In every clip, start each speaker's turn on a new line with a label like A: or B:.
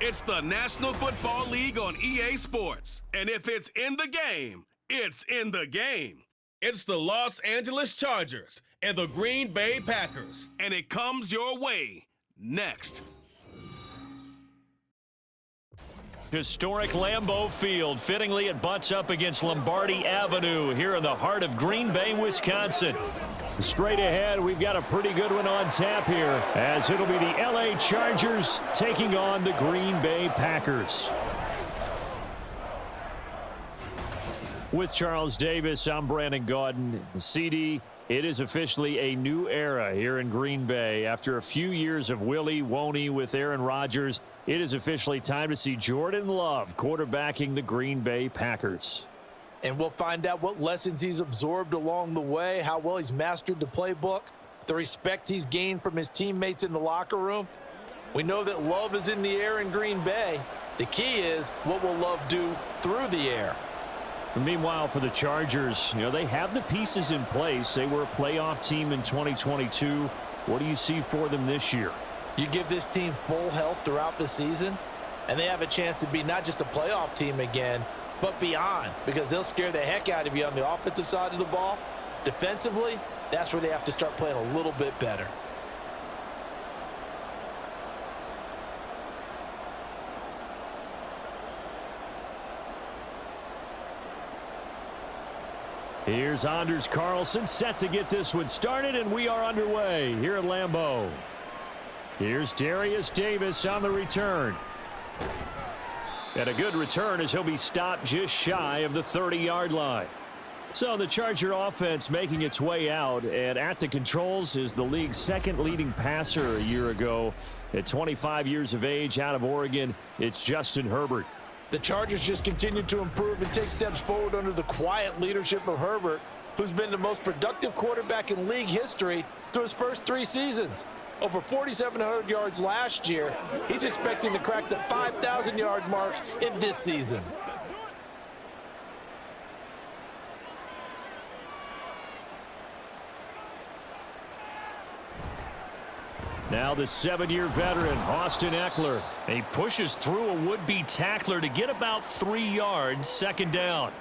A: It's the National Football League on EA Sports. And if it's in the game, it's in the game. It's the Los Angeles Chargers and the Green Bay Packers. And it comes your way next.
B: Historic Lambeau Field. Fittingly, it butts up against Lombardi Avenue here in the heart of Green Bay, Wisconsin. Straight ahead, we've got a pretty good one on tap here, as it'll be the LA Chargers taking on the Green Bay Packers. With Charles Davis, I'm Brandon Gaudin. CD, it is officially a new era here in Green Bay. After a few years of Willie Woney with Aaron Rodgers, it is officially time to see Jordan Love quarterbacking the Green Bay Packers.
C: And we'll find out what lessons he's absorbed along the way, how well he's mastered the playbook, the respect he's gained from his teammates in the locker room. We know that Love is in the air in Green Bay. The key is, what will Love do through the air?
B: Meanwhile, for the Chargers, they have the pieces in place. They were a playoff team in 2022. What do you see for them this year?
C: You give this team full health throughout the season, and they have a chance to be not just a playoff team again, but beyond, because they'll scare the heck out of you on the offensive side of the ball. Defensively, that's where they have to start playing a little bit better.
B: Here's Anders Carlson set to get this one started, and we are underway here at Lambeau. Here's Darius Davis on the return. And a good return as he'll be stopped just shy of the 30-yard line. So the Charger offense making its way out, and at the controls is the league's second leading passer a year ago. At 25 years of age, out of Oregon, it's Justin Herbert.
C: The Chargers just continue to improve and take steps forward under the quiet leadership of Herbert, who's been the most productive quarterback in league history through his first 3 seasons. Over 4,700 yards last year. He's expecting to crack the 5,000-yard mark in this season.
B: Now the 7-year veteran, Austin Eckler. And he pushes through a would-be tackler to get about 3 yards, second down.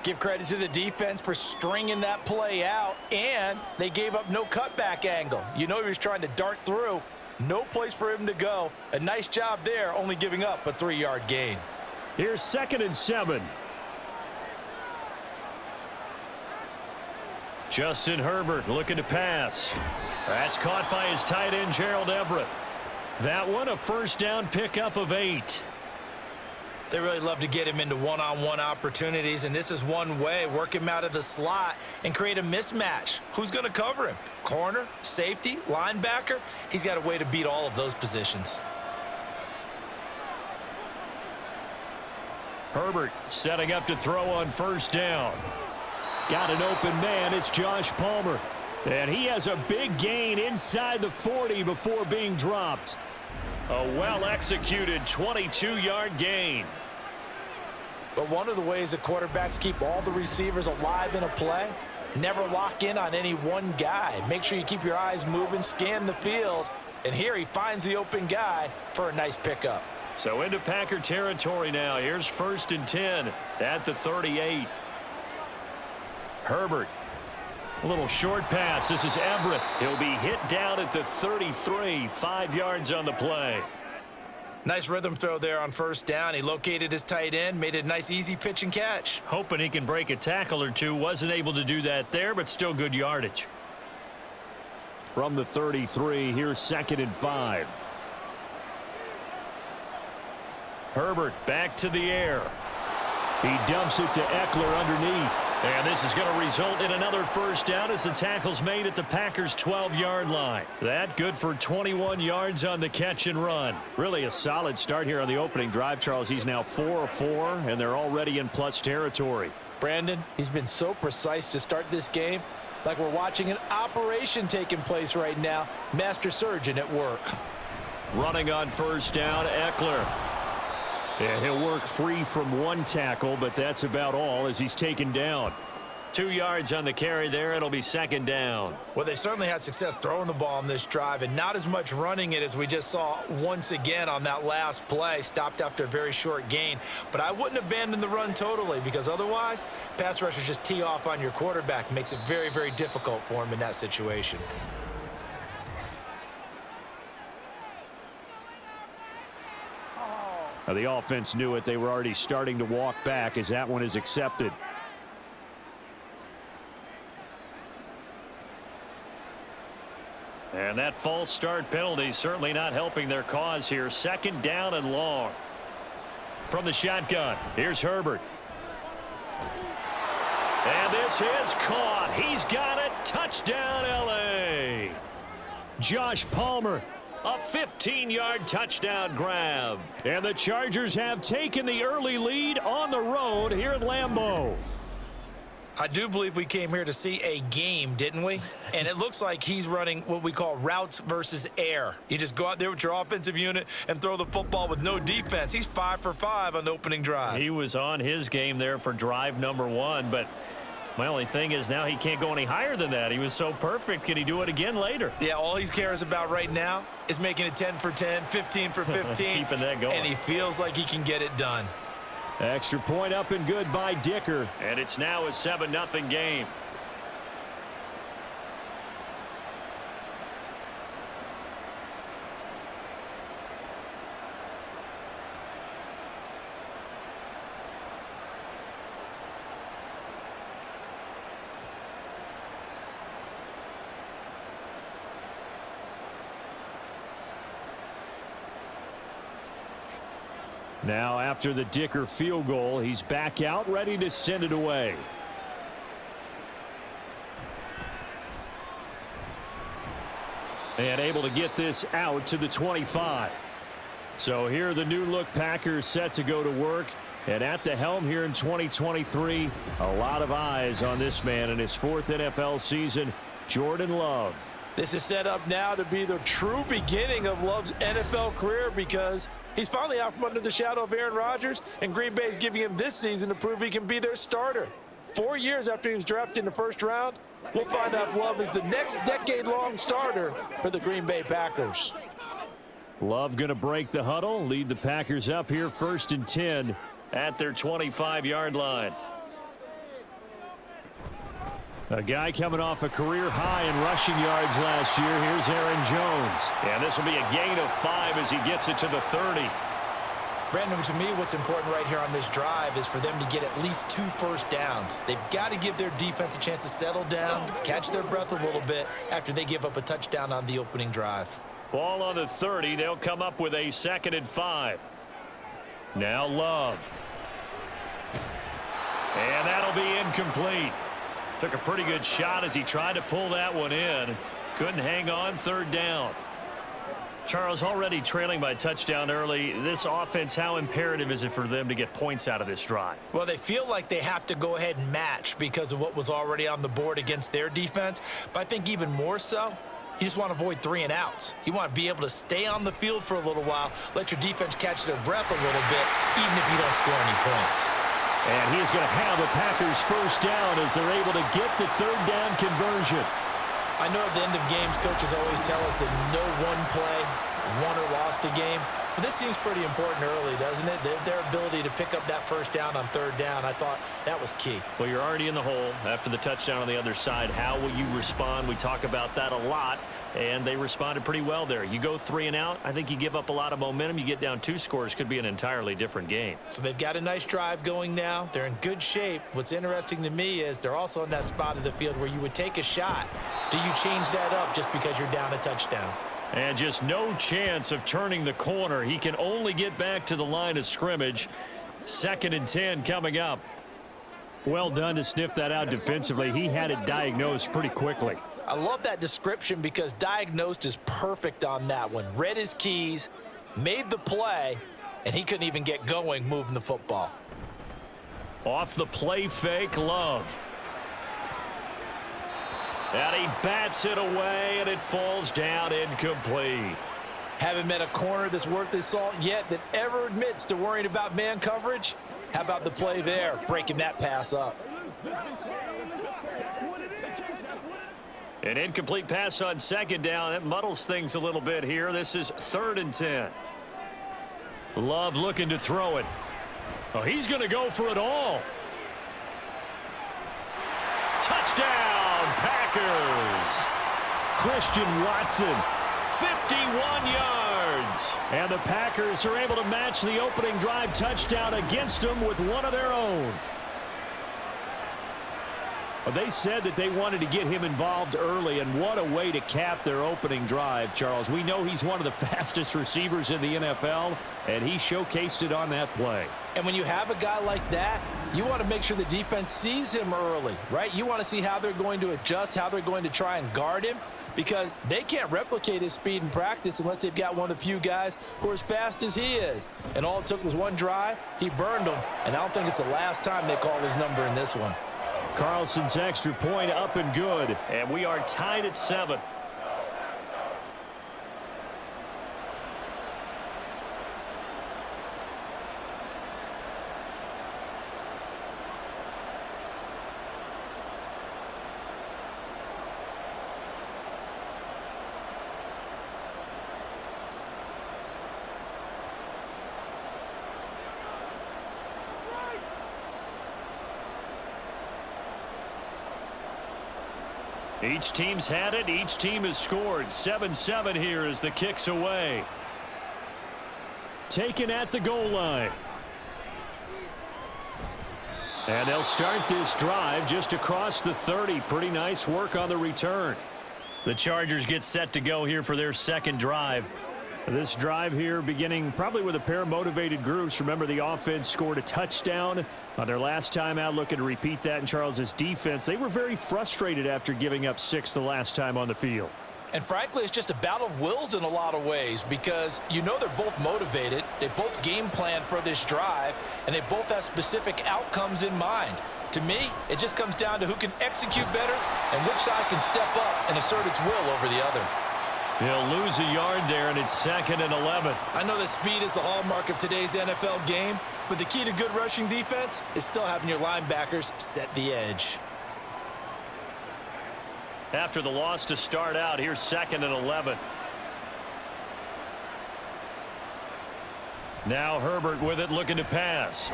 C: Give credit to the defense for stringing that play out, and they gave up no cutback angle. You know he was trying to dart through. No place for him to go. A nice job there, only giving up a 3-yard gain.
B: Here's 2nd and 7. Justin Herbert looking to pass. That's caught by his tight end, Gerald Everett. That one, a first down pickup of 8.
C: They really love to get him into one-on-one opportunities, and this is one way. Work him out of the slot and create a mismatch. Who's going to cover him? Corner, safety, linebacker? He's got a way to beat all of those positions.
B: Herbert setting up to throw on first down. Got an open man. It's Josh Palmer. And he has a big gain inside the 40 before being dropped. A well-executed 22-yard gain.
C: But one of the ways that quarterbacks keep all the receivers alive in a play, never lock in on any one guy. Make sure you keep your eyes moving, scan the field, and here he finds the open guy for a nice pickup.
B: So into Packer territory now. Here's 1st and 10 at the 38. Herbert. A little short pass. This is Everett. He'll be hit down at the 33. 5 yards on the play.
C: Nice rhythm throw there on first down. He located his tight end, made it a nice easy pitch and catch.
B: Hoping he can break a tackle or two. Wasn't able to do that there, but still good yardage. From the 33, here's 2nd and 5. Herbert back to the air. He dumps it to Eckler underneath. And this is going to result in another first down as the tackle's made at the Packers' 12-yard line. That good for 21 yards on the catch and run. Really a solid start here on the opening drive, Charles. He's now 4 of 4, and they're already in plus territory.
C: Brandon, he's been so precise to start this game. Like we're watching an operation taking place right now. Master surgeon at work.
B: Running on first down, Eckler. Yeah, he'll work free from one tackle, but that's about all as he's taken down. 2 yards on the carry there. It'll be second down.
C: Well, they certainly had success throwing the ball on this drive and not as much running it as we just saw once again on that last play. Stopped after a very short gain. But I wouldn't abandon the run totally because otherwise, pass rushers just tee off on your quarterback. Makes it very, very difficult for him in that situation.
B: Now, the offense knew it. They were already starting to walk back as that one is accepted. And that false start penalty certainly not helping their cause here. Second down and long. From the shotgun, here's Herbert. And this is caught. He's got it. Touchdown, L.A. Josh Palmer, a 15-yard touchdown grab. And the Chargers have taken the early lead on the road here at Lambeau.
C: I do believe we came here to see a game, didn't we? And it looks like he's running what we call routes versus air. You just go out there with your offensive unit and throw the football with no defense. He's 5 for 5 on the opening drive.
B: He was on his game there for drive number 1, but my only thing is now he can't go any higher than that. He was so perfect. Can he do it again later?
C: Yeah, all he cares about right now is making it 10 for 10, 15 for 15.
B: Keeping that going.
C: And he feels like he can get it done.
B: Extra point up and good by Dicker. And it's now a 7-0 game. Now, after the Dicker field goal, he's back out, ready to send it away. And able to get this out to the 25. So here the new look Packers set to go to work. And at the helm here in 2023, a lot of eyes on this man in his 4th NFL season, Jordan Love.
C: This is set up now to be the true beginning of Love's NFL career because he's finally out from under the shadow of Aaron Rodgers, and Green Bay is giving him this season to prove he can be their starter. 4 years after he was drafted in the first round, we'll find out if Love is the next decade-long starter for the Green Bay Packers.
B: Love going to break the huddle, lead the Packers up here 1st and 10 at their 25-yard line. A guy coming off a career high in rushing yards last year. Here's Aaron Jones. And this will be a gain of 5 as he gets it to the 30.
C: Brandon, to me, what's important right here on this drive is for them to get at least 2 first downs. They've got to give their defense a chance to settle down, catch their breath a little bit after they give up a touchdown on the opening drive.
B: Ball on the 30. They'll come up with a 2nd and 5. Now Love. And that'll be incomplete. Took a pretty good shot as he tried to pull that one in. Couldn't hang on, 3rd down. Charles, already trailing by a touchdown early. This offense, how imperative is it for them to get points out of this drive?
C: Well, they feel like they have to go ahead and match because of what was already on the board against their defense. But I think even more so, you just want to avoid 3 and outs. You want to be able to stay on the field for a little while, let your defense catch their breath a little bit, even if you don't score any points.
B: And he is going to have the Packers first down as they're able to get the 3rd down conversion.
C: I know at the end of games, coaches always tell us that no one play won or lost a game. But this seems pretty important early, doesn't it? Their ability to pick up that first down on 3rd down, I thought that was key.
B: Well, you're already in the hole after the touchdown on the other side. How will you respond? We talk about that a lot, and they responded pretty well there. You go 3 and out, I think you give up a lot of momentum. You get down 2 scores, could be an entirely different game.
C: So they've got a nice drive going now. They're in good shape. What's interesting to me is they're also in that spot of the field where you would take a shot. Do you change that up just because you're down a touchdown?
B: And just no chance of turning the corner. He can only get back to the line of scrimmage. 2nd and 10 coming up. Well done to sniff that out defensively. He had it diagnosed pretty quickly.
C: I love that description because diagnosed is perfect on that one. Read his keys, made the play, and he couldn't even get going moving the football.
B: Off the play fake, Love. And he bats it away, and it falls down incomplete.
C: Haven't met a corner that's worth his salt yet that ever admits to worrying about man coverage. How about the play there, breaking that pass up?
B: An incomplete pass on second down. That muddles things a little bit here. This is 3rd and 10. Love looking to throw it. Oh, he's going to go for it all. Touchdown, Packers. Christian Watson, 51 yards. And the Packers are able to match the opening drive touchdown against them with one of their own. Well, they said that they wanted to get him involved early, and what a way to cap their opening drive, Charles. We know he's one of the fastest receivers in the NFL, and he showcased it on that play.
C: And when you have a guy like that, you want to make sure the defense sees him early, right? You want to see how they're going to adjust, how they're going to try and guard him, because they can't replicate his speed in practice unless they've got one of the few guys who are as fast as he is. And all it took was one drive. He burned them, and I don't think it's the last time they call his number in this one.
B: Carlson's extra point up and good, and we are tied at 7. Each team's had it. Each team has scored. 7-7 here as the kick's away. Taken at the goal line. And they'll start this drive just across the 30. Pretty nice work on the return. The Chargers get set to go here for their second drive. This drive here beginning probably with a pair of motivated groups. Remember, the offense scored a touchdown on their last time out, looking to repeat that in Charles's defense. They were very frustrated after giving up 6 the last time on the field.
C: And frankly, it's just a battle of wills in a lot of ways, because you know they're both motivated. They both game plan for this drive, and they both have specific outcomes in mind. To me, it just comes down to who can execute better and which side can step up and assert its will over the other.
B: He'll lose a yard there, and it's 2nd and 11.
C: I know that speed is the hallmark of today's NFL game, but the key to good rushing defense is still having your linebackers set the edge.
B: After the loss to start out, here's 2nd and 11. Now Herbert with it, looking to pass.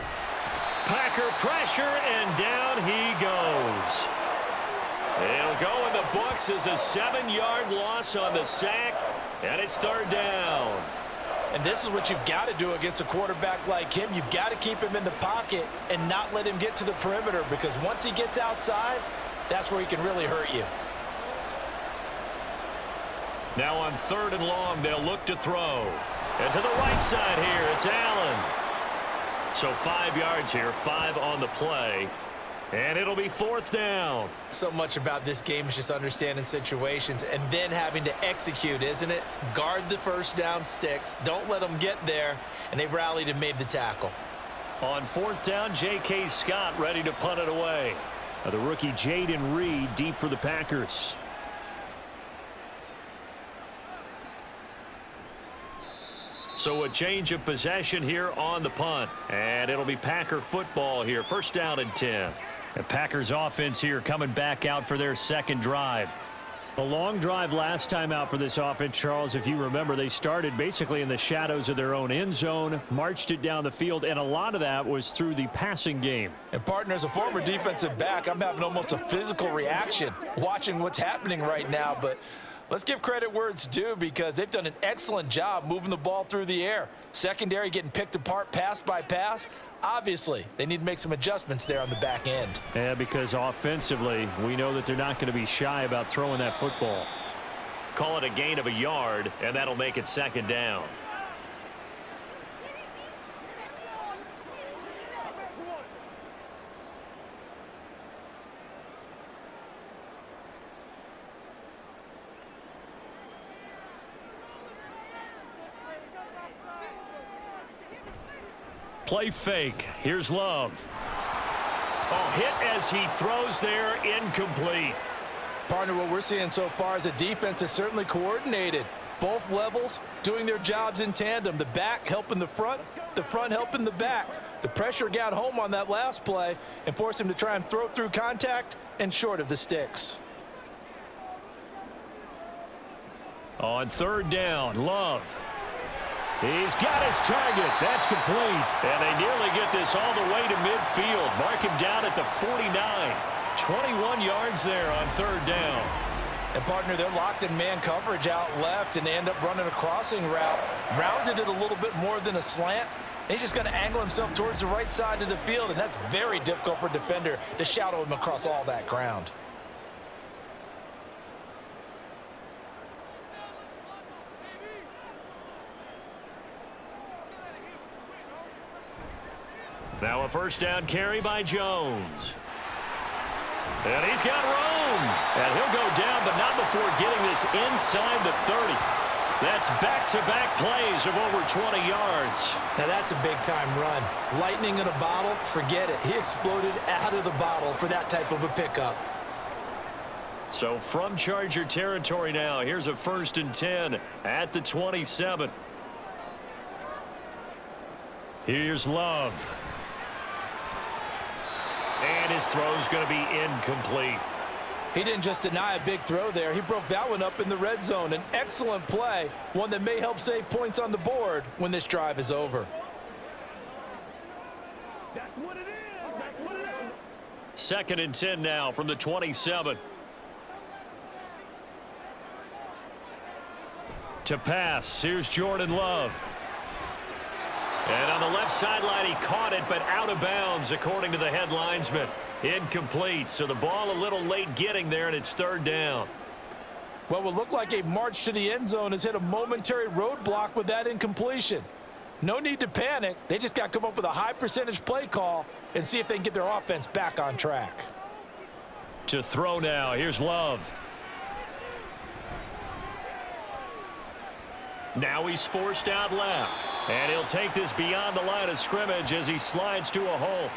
B: Packer pressure, and down he goes. It'll go in the books as a 7-yard loss on the sack, and it's 3rd down.
C: And this is what you've got to do against a quarterback like him. You've got to keep him in the pocket and not let him get to the perimeter, because once he gets outside, that's where he can really hurt you.
B: Now on 3rd and long, they'll look to throw. And to the right side here, it's Allen. So 5 yards here, 5 on the play. And it'll be 4th down.
C: So much about this game is just understanding situations and then having to execute, isn't it? Guard the first down sticks. Don't let them get there. And they rallied and made the tackle.
B: On 4th down, J.K. Scott ready to punt it away. The rookie Jaden Reed deep for the Packers. So a change of possession here on the punt. And it'll be Packer football here. 1st down and 10. The Packers offense here coming back out for their second drive. A long drive last time out for this offense, Charles. If you remember, they started basically in the shadows of their own end zone, marched it down the field, and a lot of that was through the passing game.
C: And partner, as a former defensive back, I'm having almost a physical reaction watching what's happening right now. But let's give credit where it's due, because they've done an excellent job moving the ball through the air. Secondary getting picked apart pass by pass. Obviously, they need to make some adjustments there on the back end.
B: Yeah, because offensively, we know that they're not going to be shy about throwing that football. Call it a gain of a yard, and that'll make it 2nd down. Play fake. Here's Love. Oh, hit as he throws there, incomplete.
C: Partner, what we're seeing so far is a defense that's certainly coordinated. Both levels doing their jobs in tandem. The back helping the front helping the back. The pressure got home on that last play and forced him to try and throw through contact and short of the sticks.
B: On third down, Love. He's got his target. That's complete. And they nearly get this all the way to midfield. Mark him down at the 49. 21 yards there on third down.
C: And, partner, they're locked in man coverage out left, and they end up running a crossing route. Rounded it a little bit more than a slant. And he's just going to angle himself towards the right side of the field, and that's very difficult for a defender to shadow him across all that ground.
B: Now a first down carry by Jones. And he's got room. And he'll go down, but not before getting this inside the 30. That's back-to-back plays of over 20 yards.
C: Now that's a big-time run. Lightning in a bottle, forget it. He exploded out of the bottle for that type of a pickup.
B: So from Charger territory now, here's a 1st and 10 at the 27. Here's Love. And his throw's going to be incomplete.
C: He didn't just deny a big throw there. He broke that one up in the red zone. An excellent play, one that may help save points on the board when this drive is over.
D: That's what it is. That's what it is.
B: 2nd and 10 now from the 27. To pass, here's Jordan Love. And on the left sideline, he caught it, but out of bounds, according to the head linesman. Incomplete, so the ball a little late getting there, and it's 3rd down.
C: What would look like a march to the end zone has hit a momentary roadblock with that incompletion. No need to panic. They just got to come up with a high percentage play call and see if they can get their offense back on track.
B: To throw now, here's Love. Now he's forced out left. And he'll take this beyond the line of scrimmage as he slides to a hole.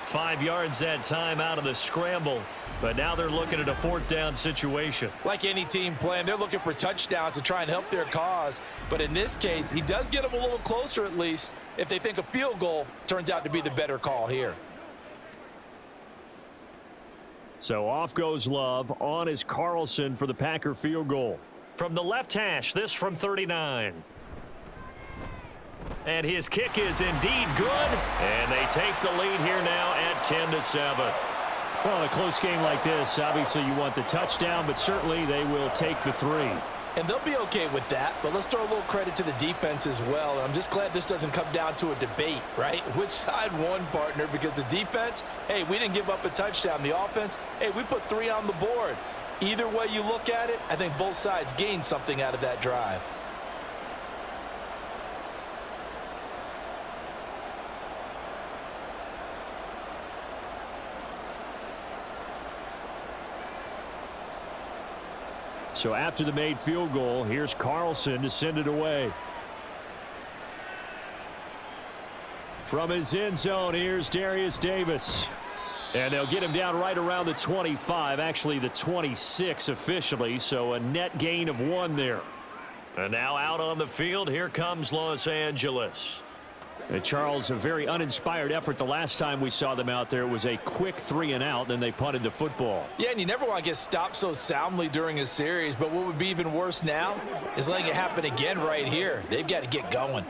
B: 5 yards that time out of the scramble. But now they're looking at a 4th down situation.
C: Like any team playing, they're looking for touchdowns to try and help their cause. But in this case, he does get them a little closer at least if they think a field goal turns out to be the better call here.
B: So off goes Love. On is Carlson for the Packer field goal. From the left hash, this from 39. And his kick is indeed good. And they take the lead here now at 10-7. Well, in a close game like this, obviously you want the touchdown, but certainly they will take the 3.
C: And they'll be okay with that, but let's throw a little credit to the defense as well. I'm just glad this doesn't come down to a debate, right? Which side won, partner? Because the defense, hey, we didn't give up a touchdown. The offense, hey, we put 3 on the board. Either way you look at it, I think both sides gained something out of that drive.
B: So after the made field goal, here's Carlson to send it away. From his end zone, here's Darius Davis. And they'll get him down right around the 25, actually the 26 officially, so a net gain of 1 there. And now out on the field, here comes Los Angeles. And Charles, a very uninspired effort the last time we saw them out there. It was a quick 3 and out, then they punted the football.
C: Yeah, and you never want to get stopped so soundly during a series, but what would be even worse now is letting it happen again right here. They've got to get going.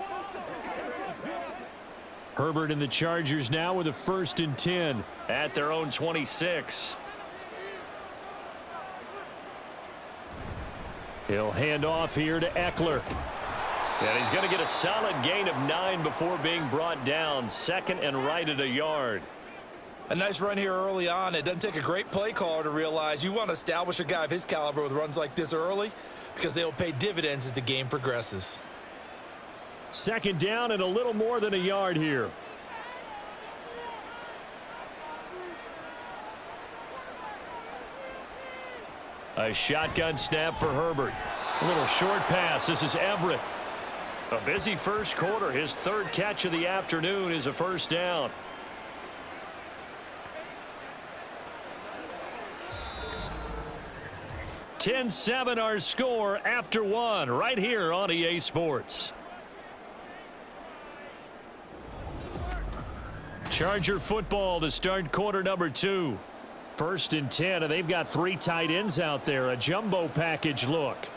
B: Herbert and the Chargers now with a 1st and 10 at their own 26. He'll hand off here to Eckler. And he's going to get a solid gain of 9 before being brought down. 2nd and right at a yard.
C: A nice run here early on. It doesn't take a great play caller to realize you want to establish a guy of his caliber with runs like this early because they'll pay dividends as the game progresses.
B: 2nd down and a little more than a yard here. A shotgun snap for Herbert. A little short pass. This is Everett. A busy first quarter. His 3rd catch of the afternoon is a 1st down. 10-7 our score after one right here on EA Sports. Charger football to start quarter number 2. 1st and 10, and they've got 3 tight ends out there. A jumbo package look.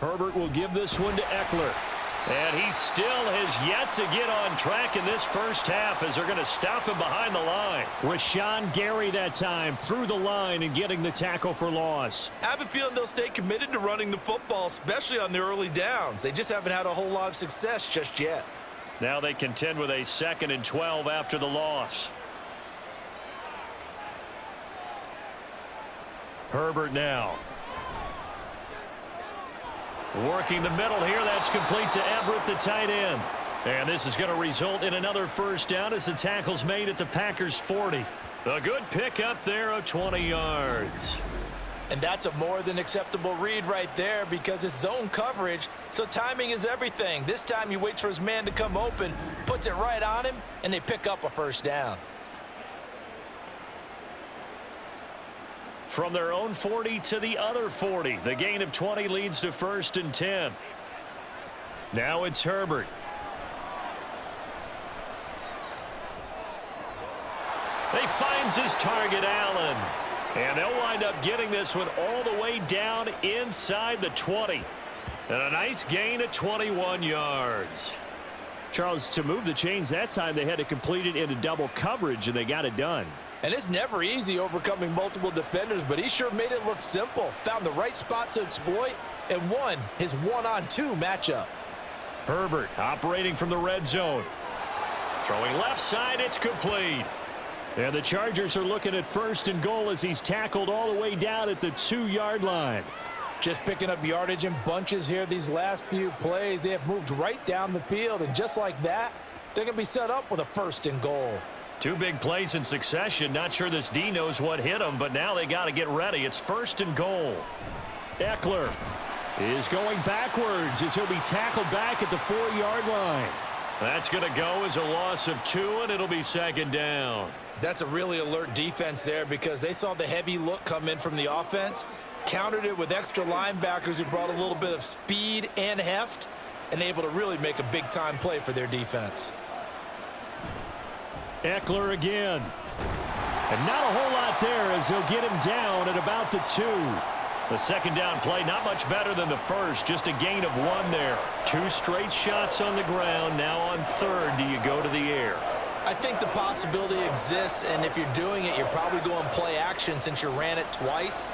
B: Herbert will give this one to Eckler. And he still has yet to get on track in this first half as they're going to stop him behind the line. Rashawn Gary that time through the line and getting the tackle for loss.
C: I have a feeling they'll stay committed to running the football, especially on the early downs. They just haven't had a whole lot of success just yet.
B: Now they contend with a 2nd and 12 after the loss. Herbert now. Working the middle here. That's complete to Everett, the tight end. And this is going to result in another first down as the tackle's made at the Packers' 40. A good pickup there of 20 yards.
C: And that's a more than acceptable read right there because it's zone coverage, so timing is everything. This time he waits for his man to come open, puts it right on him, and they pick up a first down.
B: From their own 40 to the other 40. The gain of 20 leads to 1st and 10. Now it's Herbert. He finds his target, Allen. And they'll wind up getting this one all the way down inside the 20. And a nice gain of 21 yards. Charles, to move the chains that time, they had to complete it into double coverage, and they got it done.
C: And it's never easy overcoming multiple defenders, but he sure made it look simple. Found the right spot to exploit and won his 1-on-2 matchup.
B: Herbert operating from the red zone. Throwing left side, it's complete. And the Chargers are looking at 1st and goal as he's tackled all the way down at the 2-yard line.
C: Just picking up yardage in bunches here these last few plays. They have moved right down the field, and just like that, they're going to be set up with a 1st and goal.
B: 2 big plays in succession. Not sure this D knows what hit him, but now they got to get ready. It's 1st and goal. Eckler is going backwards as he'll be tackled back at the 4-yard line. That's going to go as a loss of 2, and it'll be 2nd down.
C: That's a really alert defense there because they saw the heavy look come in from the offense, countered it with extra linebackers who brought a little bit of speed and heft, and able to really make a big-time play for their defense.
B: Eckler again. And not a whole lot there as they'll get him down at about the 2. The 2nd down play, not much better than the first, just a gain of 1 there. 2 straight shots on the ground. Now on 3rd, do you go to the air?
C: I think the possibility exists, and if you're doing it, you're probably going play action since you ran it twice.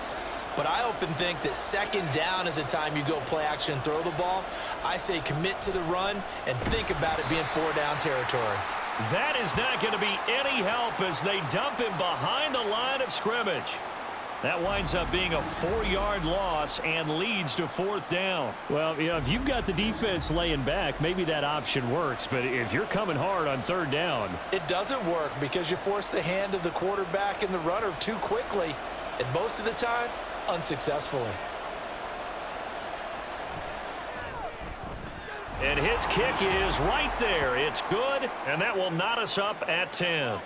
C: But I often think that 2nd down is a time you go play action and throw the ball. I say commit to the run and think about it being 4-down territory.
B: That is not going to be any help as they dump him behind the line of scrimmage. That winds up being a 4-yard loss and leads to 4th down. Well, you know, if you've got the defense laying back, maybe that option works. But if you're coming hard on 3rd down,
C: it doesn't work because you force the hand of the quarterback and the runner too quickly, and most of the time, unsuccessfully.
B: And his kick is right there. It's good, and that will knot us up at 10.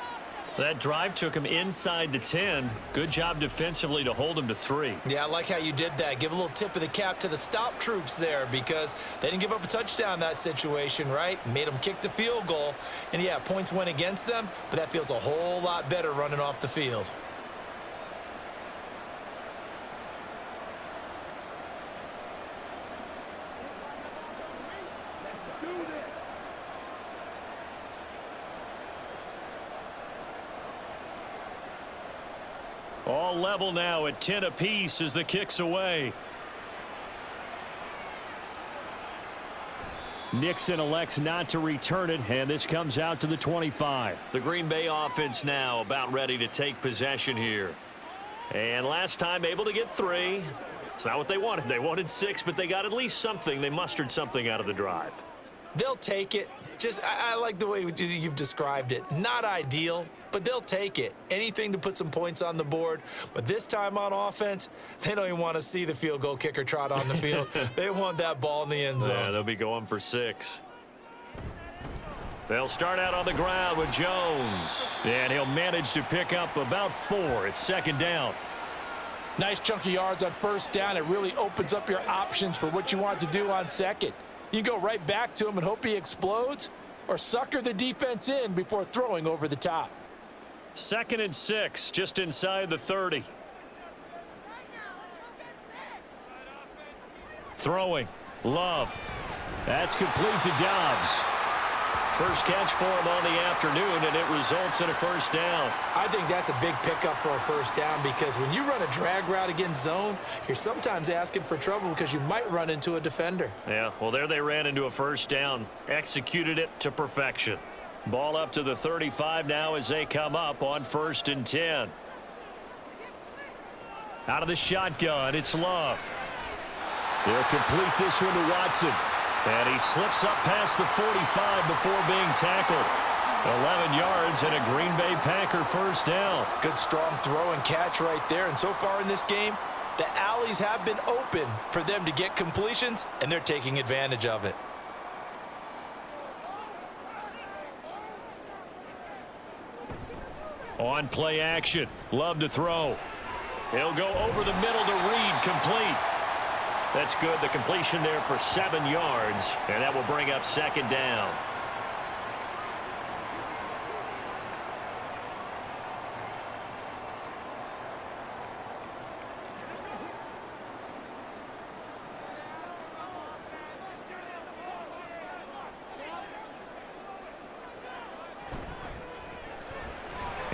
B: That drive took him inside the 10. Good job defensively to hold him to 3.
C: Yeah, I like how you did that. Give a little tip of the cap to the stop troops there because they didn't give up a touchdown in that situation, right? Made them kick the field goal. And, yeah, points went against them, but that feels a whole lot better running off the field.
B: All level now at 10 apiece as the kick's away. Nixon elects not to return it, and this comes out to the 25. The Green Bay offense now about ready to take possession here. And last time able to get 3. It's not what they wanted. They wanted 6, but they got at least something. They mustered something out of the drive.
C: They'll take it. I like the way you've described it. Not ideal, but they'll take it. Anything to put some points on the board. But this time on offense, they don't even want to see the field goal kicker trot on the field. They want that ball in the end zone.
B: Yeah, they'll be going for 6. They'll start out on the ground with Jones. And he'll manage to pick up about 4. It's 2nd down.
C: Nice chunk of yards on first down. It really opens up your options for what you want to do on second. You go right back to him and hope he explodes, or sucker the defense in before throwing over the top.
B: 2nd and 6, just inside the 30. Throwing. Love. That's complete to Dobbs. First catch for him on the afternoon, and it results in a first down.
C: I think that's a big pickup for a first down, because when you run a drag route against zone, you're sometimes asking for trouble because you might run into a defender.
B: Yeah, well, there they ran into a first down. Executed it to perfection. Ball up to the 35 now as they come up on 1st and 10. Out of the shotgun, it's Love. They'll complete this one to Watson. And he slips up past the 45 before being tackled. 11 yards and a Green Bay Packer first down.
C: Good strong throw and catch right there. And so far in this game, the alleys have been open for them to get completions, and they're taking advantage of it.
B: On play action. Love to throw. He'll go over the middle to Reed, complete. That's good. The completion there for 7 yards, and that will bring up 2nd down.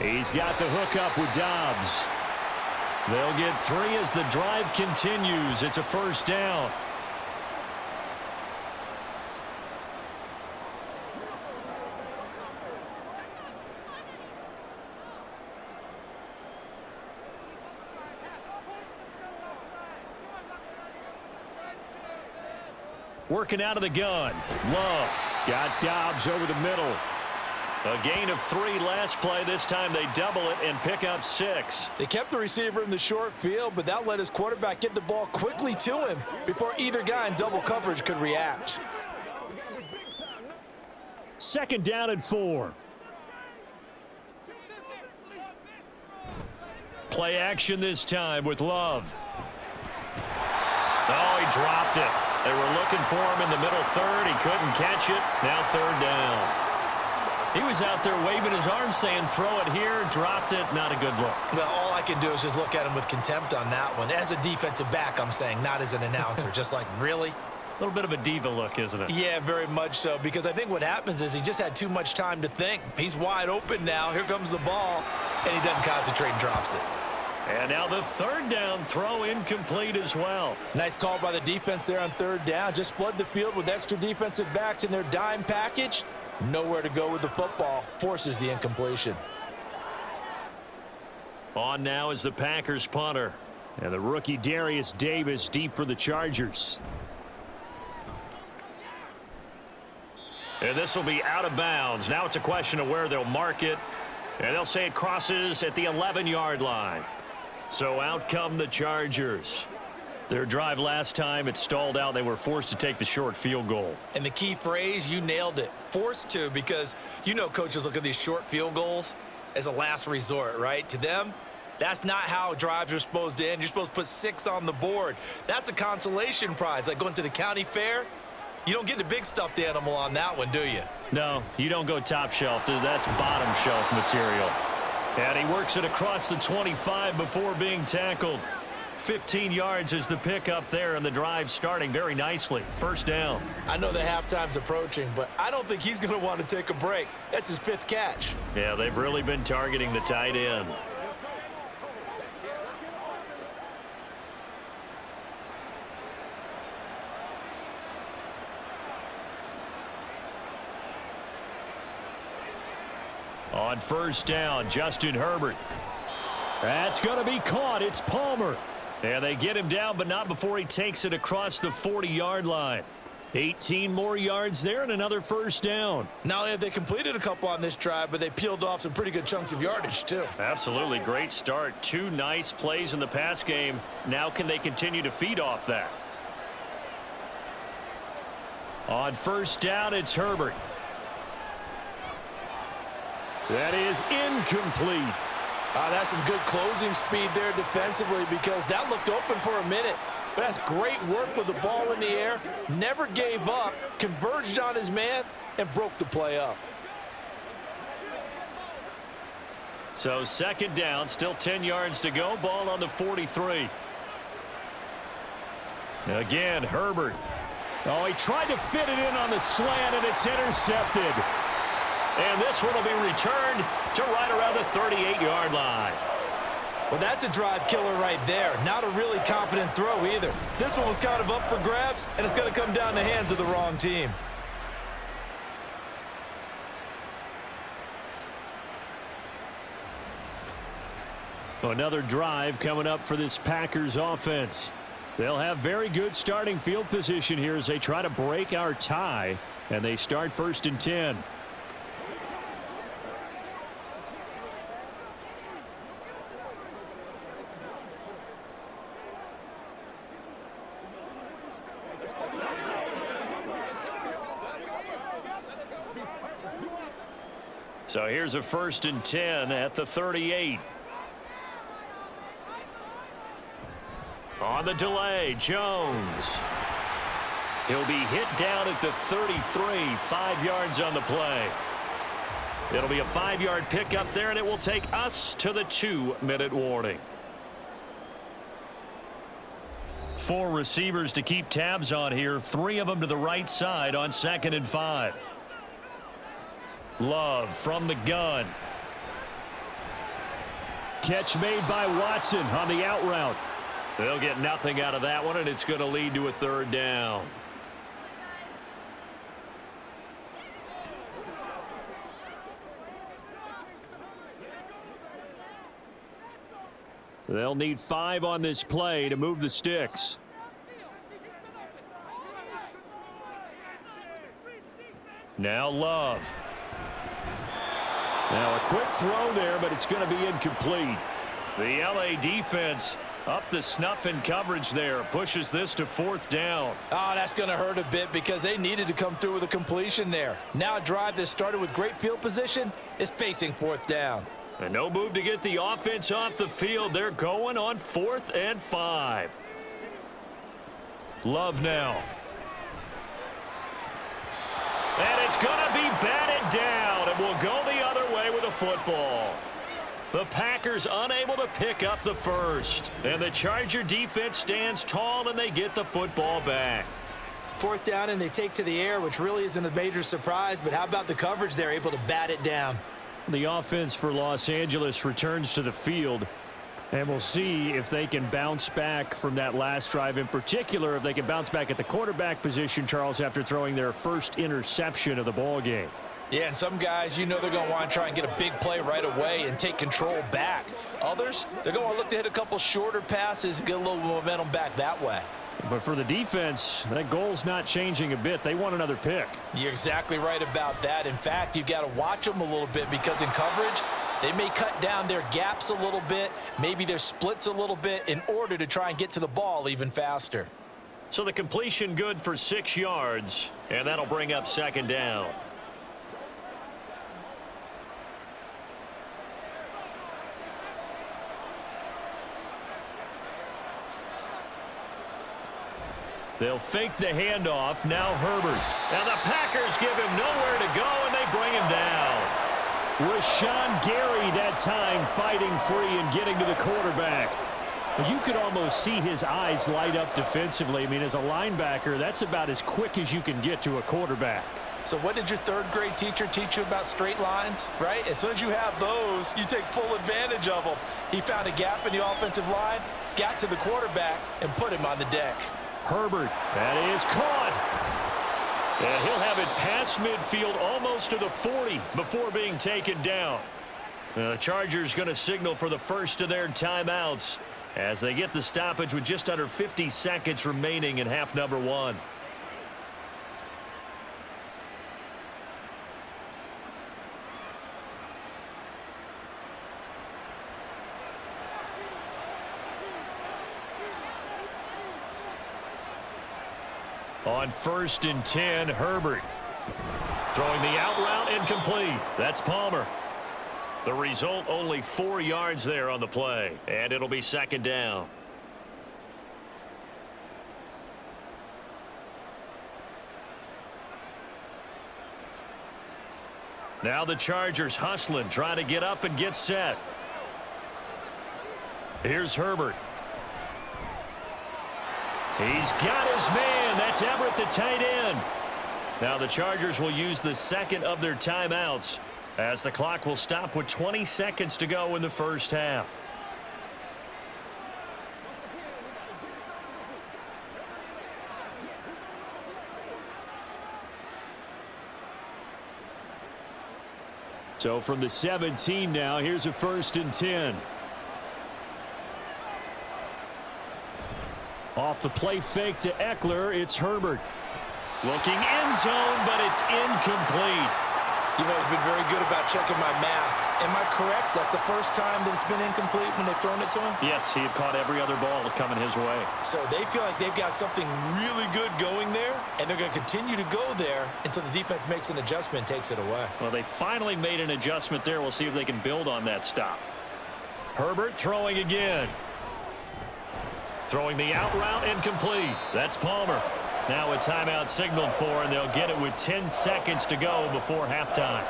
B: He's got the hookup with Dobbs. They'll get 3 as the drive continues. It's a first down. Working out of the gun. Love got Dobbs over the middle. A gain of 3 last play. This time they double it and pick up 6.
C: They kept the receiver in the short field, but that let his quarterback get the ball quickly to him before either guy in double coverage could react.
B: 2nd down and 4. Play action this time with Love. Oh, he dropped it. They were looking for him in the middle third. He couldn't catch it. Now 3rd down. He was out there waving his arms saying, throw it here, dropped it, not a good look.
C: Well, all I can do is just look at him with contempt on that one. As a defensive back, I'm saying, not as an announcer. Just like, really?
B: A little bit of a diva look, isn't it?
C: Yeah, very much so, because I think what happens is he just had too much time to think. He's wide open now. Here comes the ball, and he doesn't concentrate and drops it.
B: And now the 3rd down throw incomplete as well.
C: Nice call by the defense there on 3rd down. Just flood the field with extra defensive backs in their dime package. Nowhere to go with the football. Forces the incompletion.
B: On now is the Packers punter. And the rookie Darius Davis deep for the Chargers. And this will be out of bounds. Now it's a question of where they'll mark it. And they'll say it crosses at the 11-yard line. So out come the Chargers. Their drive last time, it stalled out. They were forced to take the short field goal.
C: And the key phrase, you nailed it. Forced to, because you know coaches look at these short field goals as a last resort, right? To them, that's not how drives are supposed to end. You're supposed to put 6 on the board. That's a consolation prize. Like going to the county fair, you don't get the big stuffed animal on that one, do you?
B: No, you don't go top shelf. That's bottom shelf material. And he works it across the 25 before being tackled. 15 yards is the pickup there, and the drive starting very nicely. First down.
C: I know the halftime's approaching, but I don't think he's going to want to take a break. That's his 5th catch.
B: Yeah, they've really been targeting the tight end. On first down, Justin Herbert. That's going to be caught. It's Palmer. And they get him down, but not before he takes it across the 40-yard line. 18 more yards there and another first down.
C: Not only have they completed a couple on this drive, but they peeled off some pretty good chunks of yardage, too.
B: Absolutely. Great start. 2 nice plays in the pass game. Now can they continue to feed off that? On first down, it's Herbert. That is incomplete.
C: That's some good closing speed there defensively because that looked open for a minute. But that's great work with the ball in the air. Never gave up, converged on his man, and broke the play up.
B: So second down, still 10 yards to go. Ball on the 43. Again, Herbert. Oh, he tried to fit it in on the slant, and it's intercepted. And this one will be returned to right around the 38-yard line.
E: Well, that's a drive killer right there. Not a really confident throw either. This one was kind of up for grabs, and it's going to come down the hands of the wrong team.
B: Another drive coming up for this Packers offense. They'll have very good starting field position here as they try to break our tie, and they start 1st and 10. So here's a 1st and 10 at the 38. On the delay, Jones. He'll be hit down at the 33, 5 yards on the play. It'll be a 5-yard pickup there, and it will take us to the 2-minute warning. 4 receivers to keep tabs on here, 3 of them to the right side on 2nd and 5. Love from the gun. Catch made by Watson on the out route. They'll get nothing out of that one, and it's going to lead to a 3rd down. They'll need 5 on this play to move the sticks. Now Love. Now a quick throw there, but it's going to be incomplete. The LA defense up the snuff in coverage there. Pushes this to 4th down.
C: Oh, that's going to hurt a bit because they needed to come through with a completion there. Now a drive that started with great field position is facing 4th down.
B: And no move to get the offense off the field. They're going on 4th and 5. Love now. And it's going to be batted down, and we'll go the other way with the football. The Packers unable to pick up the first. And the Charger defense stands tall, and they get the football back.
E: 4th down, and they take to the air, which really isn't a major surprise. But how about the coverage? They're able to bat it down.
B: The offense for Los Angeles returns to the field. And we'll see if they can bounce back from that last drive, in particular, if they can bounce back at the quarterback position, Charles, after throwing their first interception of the ball game.
C: Yeah, and some guys, you know they're going to want to try and get a big play right away and take control back. Others, they're going to look to hit a couple shorter passes and get a little momentum back that way.
B: But for the defense, that goal's not changing a bit. They want another pick.
C: You're exactly right about that. In fact, you've got to watch them a little bit because in coverage, they may cut down their gaps a little bit, maybe their splits a little bit in order to try and get to the ball even faster.
B: So the completion good for 6 yards, and that'll bring up 2nd down. They'll fake the handoff. Now Herbert. Now the Packers give him nowhere to go, and they bring him down. Rashawn Gary that time fighting free and getting to the quarterback. You could almost see his eyes light up defensively. I mean, as a linebacker, that's about as quick as you can get to a quarterback.
C: So what did your 3rd grade teacher teach you about straight lines, right? As soon as you have those, you take full advantage of them. He found a gap in the offensive line, got to the quarterback, and put him on the deck.
B: Herbert, that is caught. And he'll have it past midfield almost to the 40 before being taken down. The Chargers going to signal for the first of their timeouts as they get the stoppage with just under 50 seconds remaining in half number 1. On 1st and 10, Herbert. Throwing the out route incomplete. That's Palmer. The result, only 4 yards there on the play, and it'll be second down. Now the Chargers hustling, trying to get up and get set. Here's Herbert. He's got his man. That's Everett, the tight end. Now the Chargers will use the second of their timeouts as the clock will stop with 20 seconds to go in the first half. So from the 17 now, here's a 1st and 10. Off the play fake to Eckler, it's Herbert. Looking end zone, but it's incomplete.
E: You've always been very good about checking my math. Am I correct? That's the first time that it's been incomplete when they've thrown it to him?
B: Yes, he had caught every other ball coming his way.
E: So they feel like they've got something really good going there, and they're going to continue to go there until the defense makes an adjustment and takes it away.
B: Well, they finally made an adjustment there. We'll see if they can build on that stop. Herbert throwing again. Throwing the out route, incomplete. That's Palmer. Now a timeout signaled for, and they'll get it with 10 seconds to go before halftime.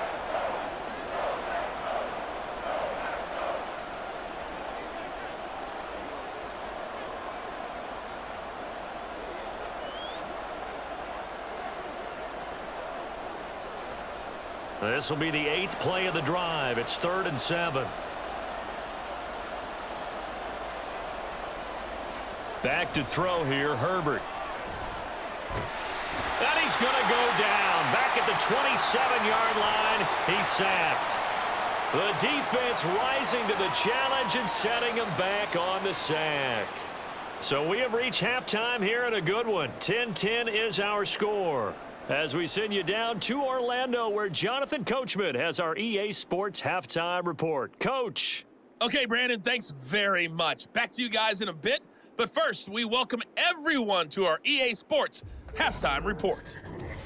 B: This will be the 8th play of the drive. It's 3rd and 7. Back to throw here, Herbert. And he's going to go down. Back at the 27-yard line, he's sacked. The defense rising to the challenge and setting him back on the sack. So we have reached halftime here in a good one. 10-10 is our score. As we send you down to Orlando, where Jonathan Coachman has our EA Sports halftime report. Coach.
F: Okay, Brandon, thanks very much. Back to you guys in a bit. But first, we welcome everyone to our EA Sports halftime report.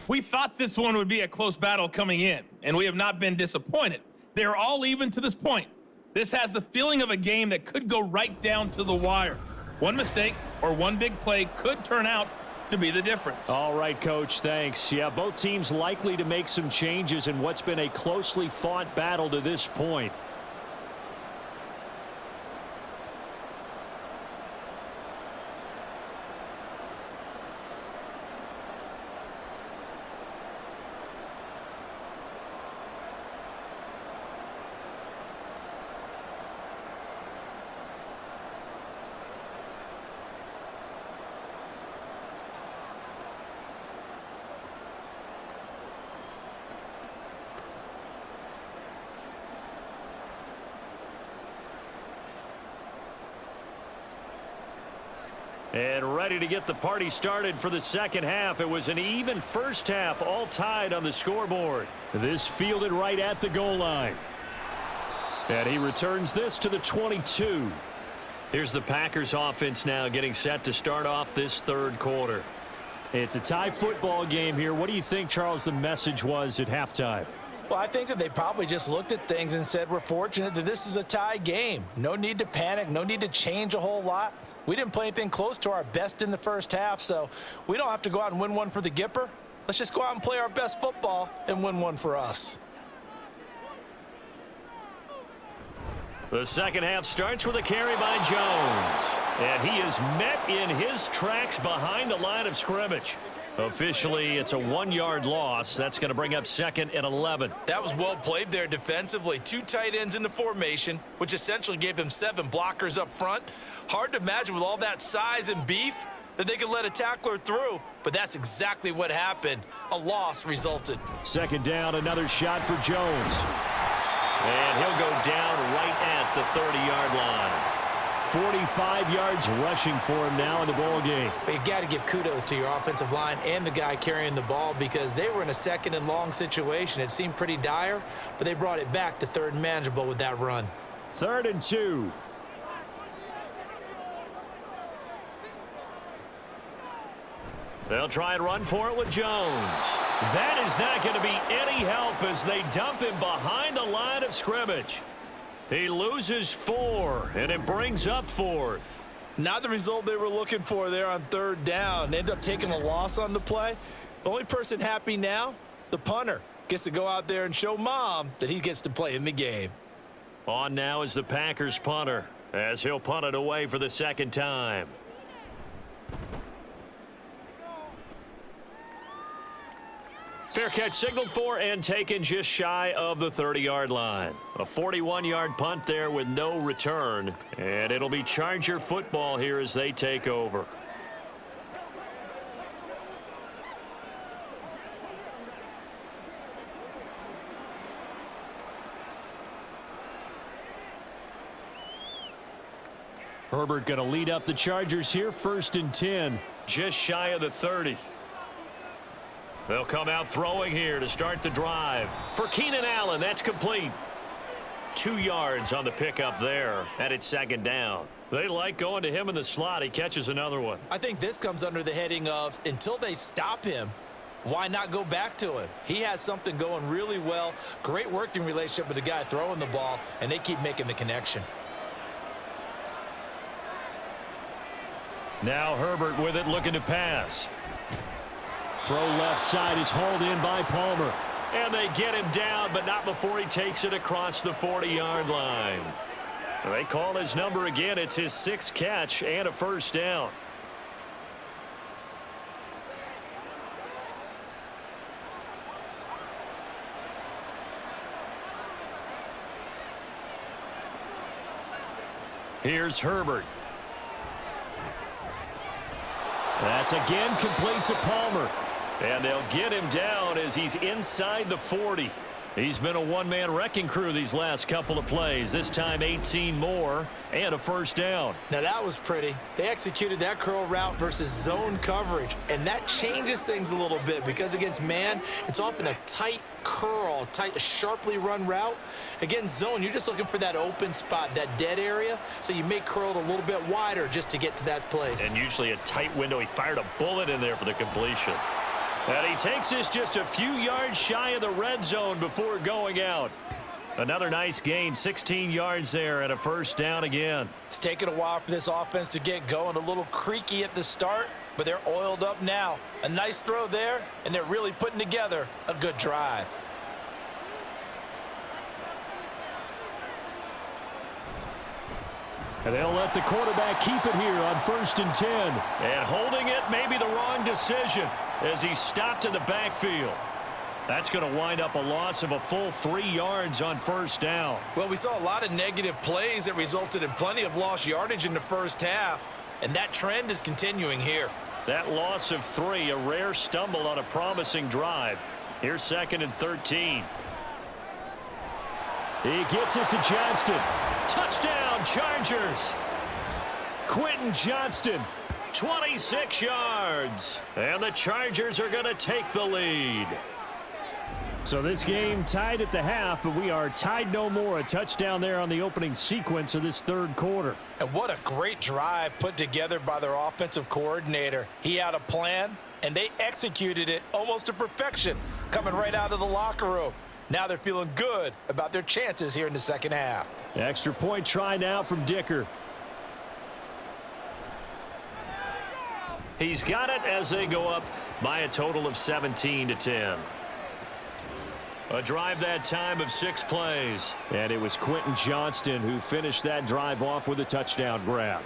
F: We thought this one would be a close battle coming in, and we have not been disappointed. They're all even to this point. This has the feeling of a game that could go right down to the wire. One mistake or one big play could turn out to be the difference.
B: All right, Coach, thanks. Yeah, both teams likely to make some changes in what's been a closely fought battle to this point. And ready to get the party started for the second half. It was an even first half, all tied on the scoreboard. This fielded right at the goal line. And he returns this to the 22. Here's the Packers offense now getting set to start off this third quarter. It's a tie football game here. What do you think, Charles, the message was at halftime?
C: Well, I think that they probably just looked at things and said, we're fortunate that this is a tie game. No need to panic. No need to change a whole lot. We didn't play anything close to our best in the first half, so we don't have to go out and win one for the Gipper. Let's just go out and play our best football and win one for us.
B: The second half starts with a carry by Jones. And he is met in his tracks behind the line of scrimmage. Officially, it's a 1-yard loss. That's going to bring up 2nd and 11.
E: That was well played there defensively. 2 tight ends in the formation, which essentially gave them 7 blockers up front. Hard to imagine with all that size and beef that they could let a tackler through, but that's exactly what happened. A loss resulted.
B: Second down, another shot for Jones. And he'll go down right at the 30-yard line. 45 yards rushing for him now in the ball game.
E: But you got to give kudos to your offensive line and the guy carrying the ball because they were in a 2nd and long situation. It seemed pretty dire, but they brought it back to 3rd and manageable with that run.
B: 3rd and 2. They'll try and run for it with Jones. That is not going to be any help as they dump him behind the line of scrimmage. He loses 4, and it brings up 4th.
E: Not the result they were looking for there on 3rd down. End up taking a loss on the play. The only person happy now, the punter, gets to go out there and show Mom that he gets to play in the game.
B: On now is the Packers punter, as he'll punt it away for the 2nd time. Fair catch signaled for and taken just shy of the 30-yard line. A 41-yard punt there with no return, and it'll be Charger football here as they take over. Herbert going to lead up the Chargers here, 1st and 10, just shy of the 30. They'll come out throwing here to start the drive. For Keenan Allen, that's complete. 2 yards on the pickup there, and it's 2nd down. They like going to him in the slot. He catches another one.
E: I think this comes under the heading of, until they stop him, why not go back to him? He has something going really well. Great working relationship with the guy throwing the ball, and they keep making the connection.
B: Now Herbert with it, looking to pass. Throw left side is hauled in by Palmer. And they get him down, but not before he takes it across the 40-yard line. They call his number again. It's his 6th catch and a 1st down. Here's Herbert. That's again complete to Palmer. And they'll get him down as he's inside the 40. He's been a one-man wrecking crew these last couple of plays. This time 18 more and a 1st down.
E: Now that was pretty. They executed that curl route versus zone coverage, and that changes things a little bit because against man, it's often a tight curl, tight, sharply run route. Against zone, you're just looking for that open spot, that dead area, so you make curl a little bit wider just to get to that place.
B: And usually a tight window. He fired a bullet in there for the completion. And he takes us just a few yards shy of the red zone before going out. Another nice gain, 16 yards there and a 1st down again.
C: It's taken a while for this offense to get going. A little creaky at the start, but they're oiled up now. A nice throw there, and they're really putting together a good drive.
B: And they'll let the quarterback keep it here on 1st and 10. And holding it may be the wrong decision as he stopped in the backfield. That's going to wind up a loss of a full 3 yards on 1st down.
E: Well, we saw a lot of negative plays that resulted in plenty of lost yardage in the 1st half, and that trend is continuing here.
B: That loss of 3, a rare stumble on a promising drive. Here's 2nd and 13. He gets it to Johnston. Touchdown, Chargers. Quentin Johnston, 26 yards. And the Chargers are going to take the lead. So this game tied at the half, but we are tied no more. A touchdown there on the opening sequence of this 3rd quarter.
C: And what a great drive put together by their offensive coordinator. He had a plan, and they executed it almost to perfection, coming right out of the locker room. Now they're feeling good about their chances here in the 2nd half.
B: Extra point try now from Dicker. He's got it as they go up by a total of 17-10. A drive that time of 6 plays. And it was Quentin Johnston who finished that drive off with a touchdown grab.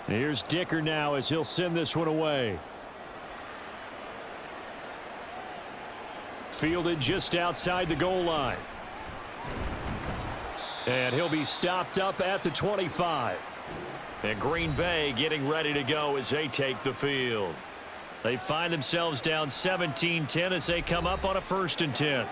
B: Here's Dicker now as he'll send this one away. Fielded just outside the goal line. And he'll be stopped up at the 25. And Green Bay getting ready to go as they take the field. They find themselves down 17-10 as they come up on a 1st and 10.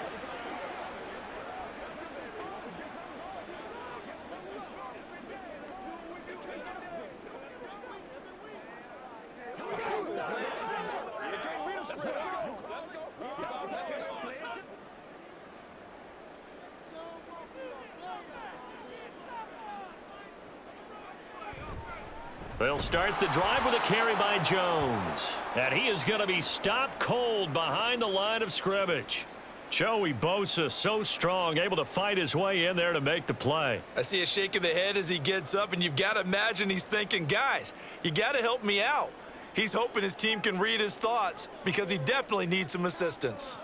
B: They'll start the drive with a carry by Jones. And he is going to be stopped cold behind the line of scrimmage. Joey Bosa, so strong, able to fight his way in there to make the play.
E: I see a shake of the head as he gets up, and you've got to imagine he's thinking, guys, you got to help me out. He's hoping his team can read his thoughts because he definitely needs some assistance.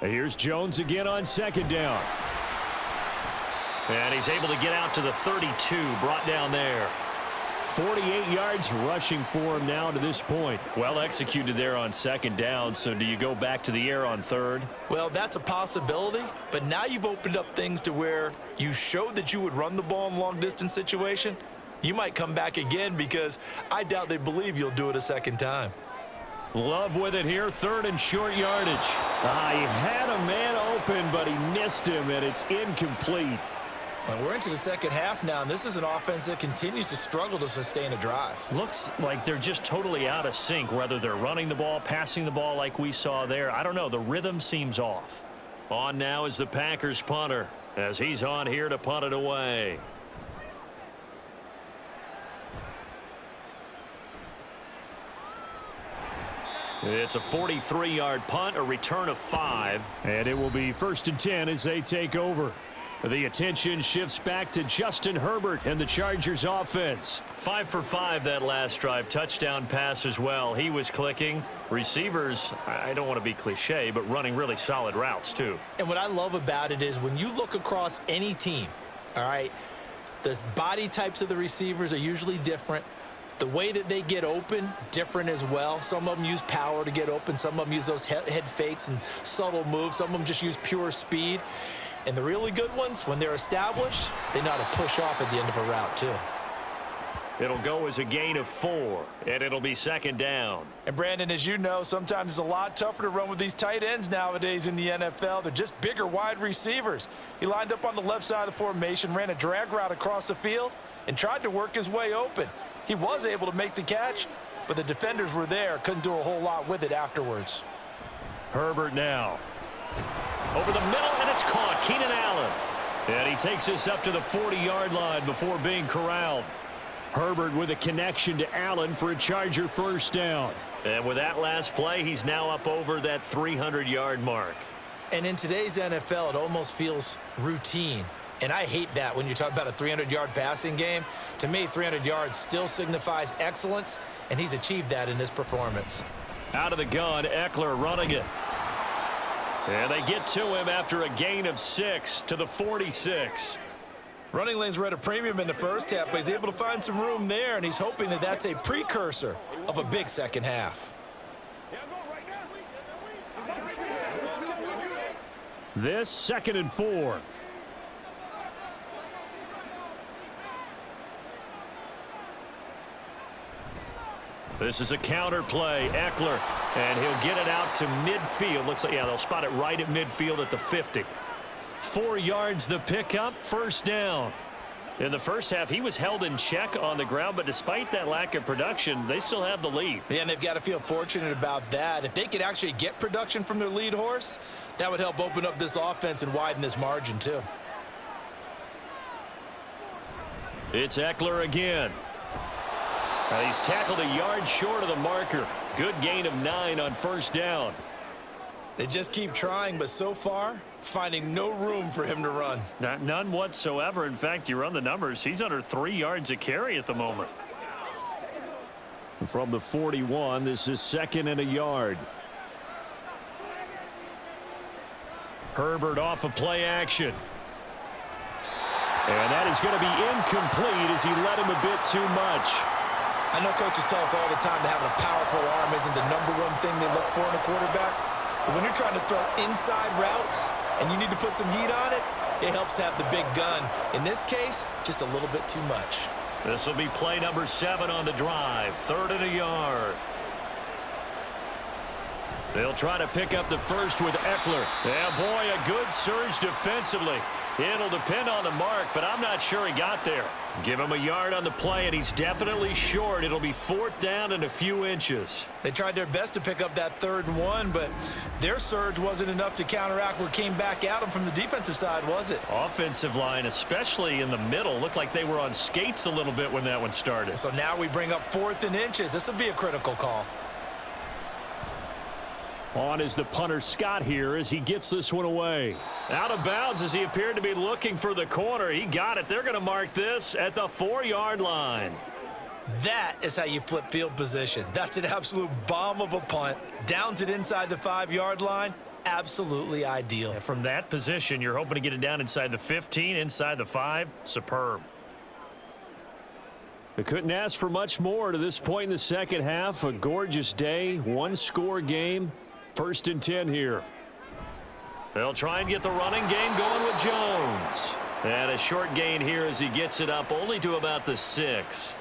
B: Here's Jones again on second down. And he's able to get out to the 32, brought down there. 48 yards rushing for him now to this point. Well executed there on second down, so do you go back to the air on third?
E: Well, that's a possibility, but now you've opened up things to where you showed that you would run the ball in long-distance situation. You might come back again because I doubt they believe you'll do it a second time.
B: Love with it here, third and short yardage. He had a man open, but he missed him, and it's incomplete.
E: Well, we're into the second half now, and this is an offense that continues to struggle to sustain a drive.
B: Looks like they're just totally out of sync, whether they're running the ball, passing the ball like we saw there. I don't know. The rhythm seems off. On now is the Packers punter, as he's on here to punt it away. It's a 43-yard punt, a return of 5. And it will be 1st and 10 as they take over. The attention shifts back to Justin Herbert and the Chargers offense. 5 for 5 that last drive. Touchdown pass as well. He was clicking. Receivers, I don't want to be cliche, but running really solid routes too.
E: And what I love about it is when you look across any team, all right, the body types of the receivers are usually different. The way that they get open, different as well. Some of them use power to get open. Some of them use those head fakes and subtle moves. Some of them just use pure speed. And the really good ones, when they're established, they know how to push off at the end of a route, too.
B: It'll go as a gain of 4, and it'll be second down.
C: And, Brandon, as you know, sometimes it's a lot tougher to run with these tight ends nowadays in the NFL. They're just bigger wide receivers. He lined up on the left side of the formation, ran a drag route across the field, and tried to work his way open. He was able to make the catch, but the defenders were there. Couldn't do a whole lot with it afterwards.
B: Herbert now. Over the middle, and it's caught. Keenan Allen. And he takes this up to the 40-yard line before being corralled. Herbert with a connection to Allen for a Charger first down. And with that last play, he's now up over that 300-yard mark.
E: And in today's NFL, it almost feels routine. And I hate that when you talk about a 300-yard passing game. To me, 300 yards still signifies excellence, and he's achieved that in this performance.
B: Out of the gun, Eckler running it. And they get to him after a gain of 6 to the 46.
E: Running lanes were at a premium in the first half, but he's able to find some room there, and he's hoping that that's a precursor of a big second half.
B: This 2nd and 4. This is a counter play. Eckler, and he'll get it out to midfield. Looks like, yeah, they'll spot it right at midfield at the 50. 4 yards the pickup, first down. In the first half, he was held in check on the ground, but despite that lack of production, they still have the lead.
E: Yeah, and they've got to feel fortunate about that. If they could actually get production from their lead horse, that would help open up this offense and widen this margin, too.
B: It's Eckler again. He's tackled a yard short of the marker. Good gain of 9 on first down.
E: They just keep trying, but so far, finding no room for him to run.
B: None whatsoever. In fact, you run the numbers, he's under 3 yards a carry at the moment. From the 41, this is 2nd and a yard. Herbert off of play action. And that is going to be incomplete as he let him a bit too much.
E: I know coaches tell us all the time that having a powerful arm isn't the #1 thing they look for in a quarterback. But when you're trying to throw inside routes and you need to put some heat on it, it helps have the big gun. In this case, just a little bit too much.
B: This will be play number 7 on the drive. 3rd and a yard. They'll try to pick up the first with Eckler. Yeah, boy, a good surge defensively. It'll depend on the mark, but I'm not sure he got there. Give him a yard on the play, and he's definitely short. It'll be 4th down and a few inches.
E: They tried their best to pick up that 3rd and 1, but their surge wasn't enough to counteract what came back at them from the defensive side, was it?
B: Offensive line, especially in the middle, looked like they were on skates a little bit when that one started.
E: So now we bring up 4th and inches. This will be a critical call.
B: On is the punter Scott here as he gets this one away. Out of bounds as he appeared to be looking for the corner. He got it. They're going to mark this at the 4-yard line.
E: That is how you flip field position. That's an absolute bomb of a punt. Downs it inside the 5-yard line. Absolutely ideal.
B: And from that position, you're hoping to get it down inside the 15, inside the 5. Superb. They couldn't ask for much more to this point in the second half. A gorgeous day, 1-score game. 1st and 10 here. They'll try and get the running game going with Jones. And a short gain here as he gets it up only to about the 6.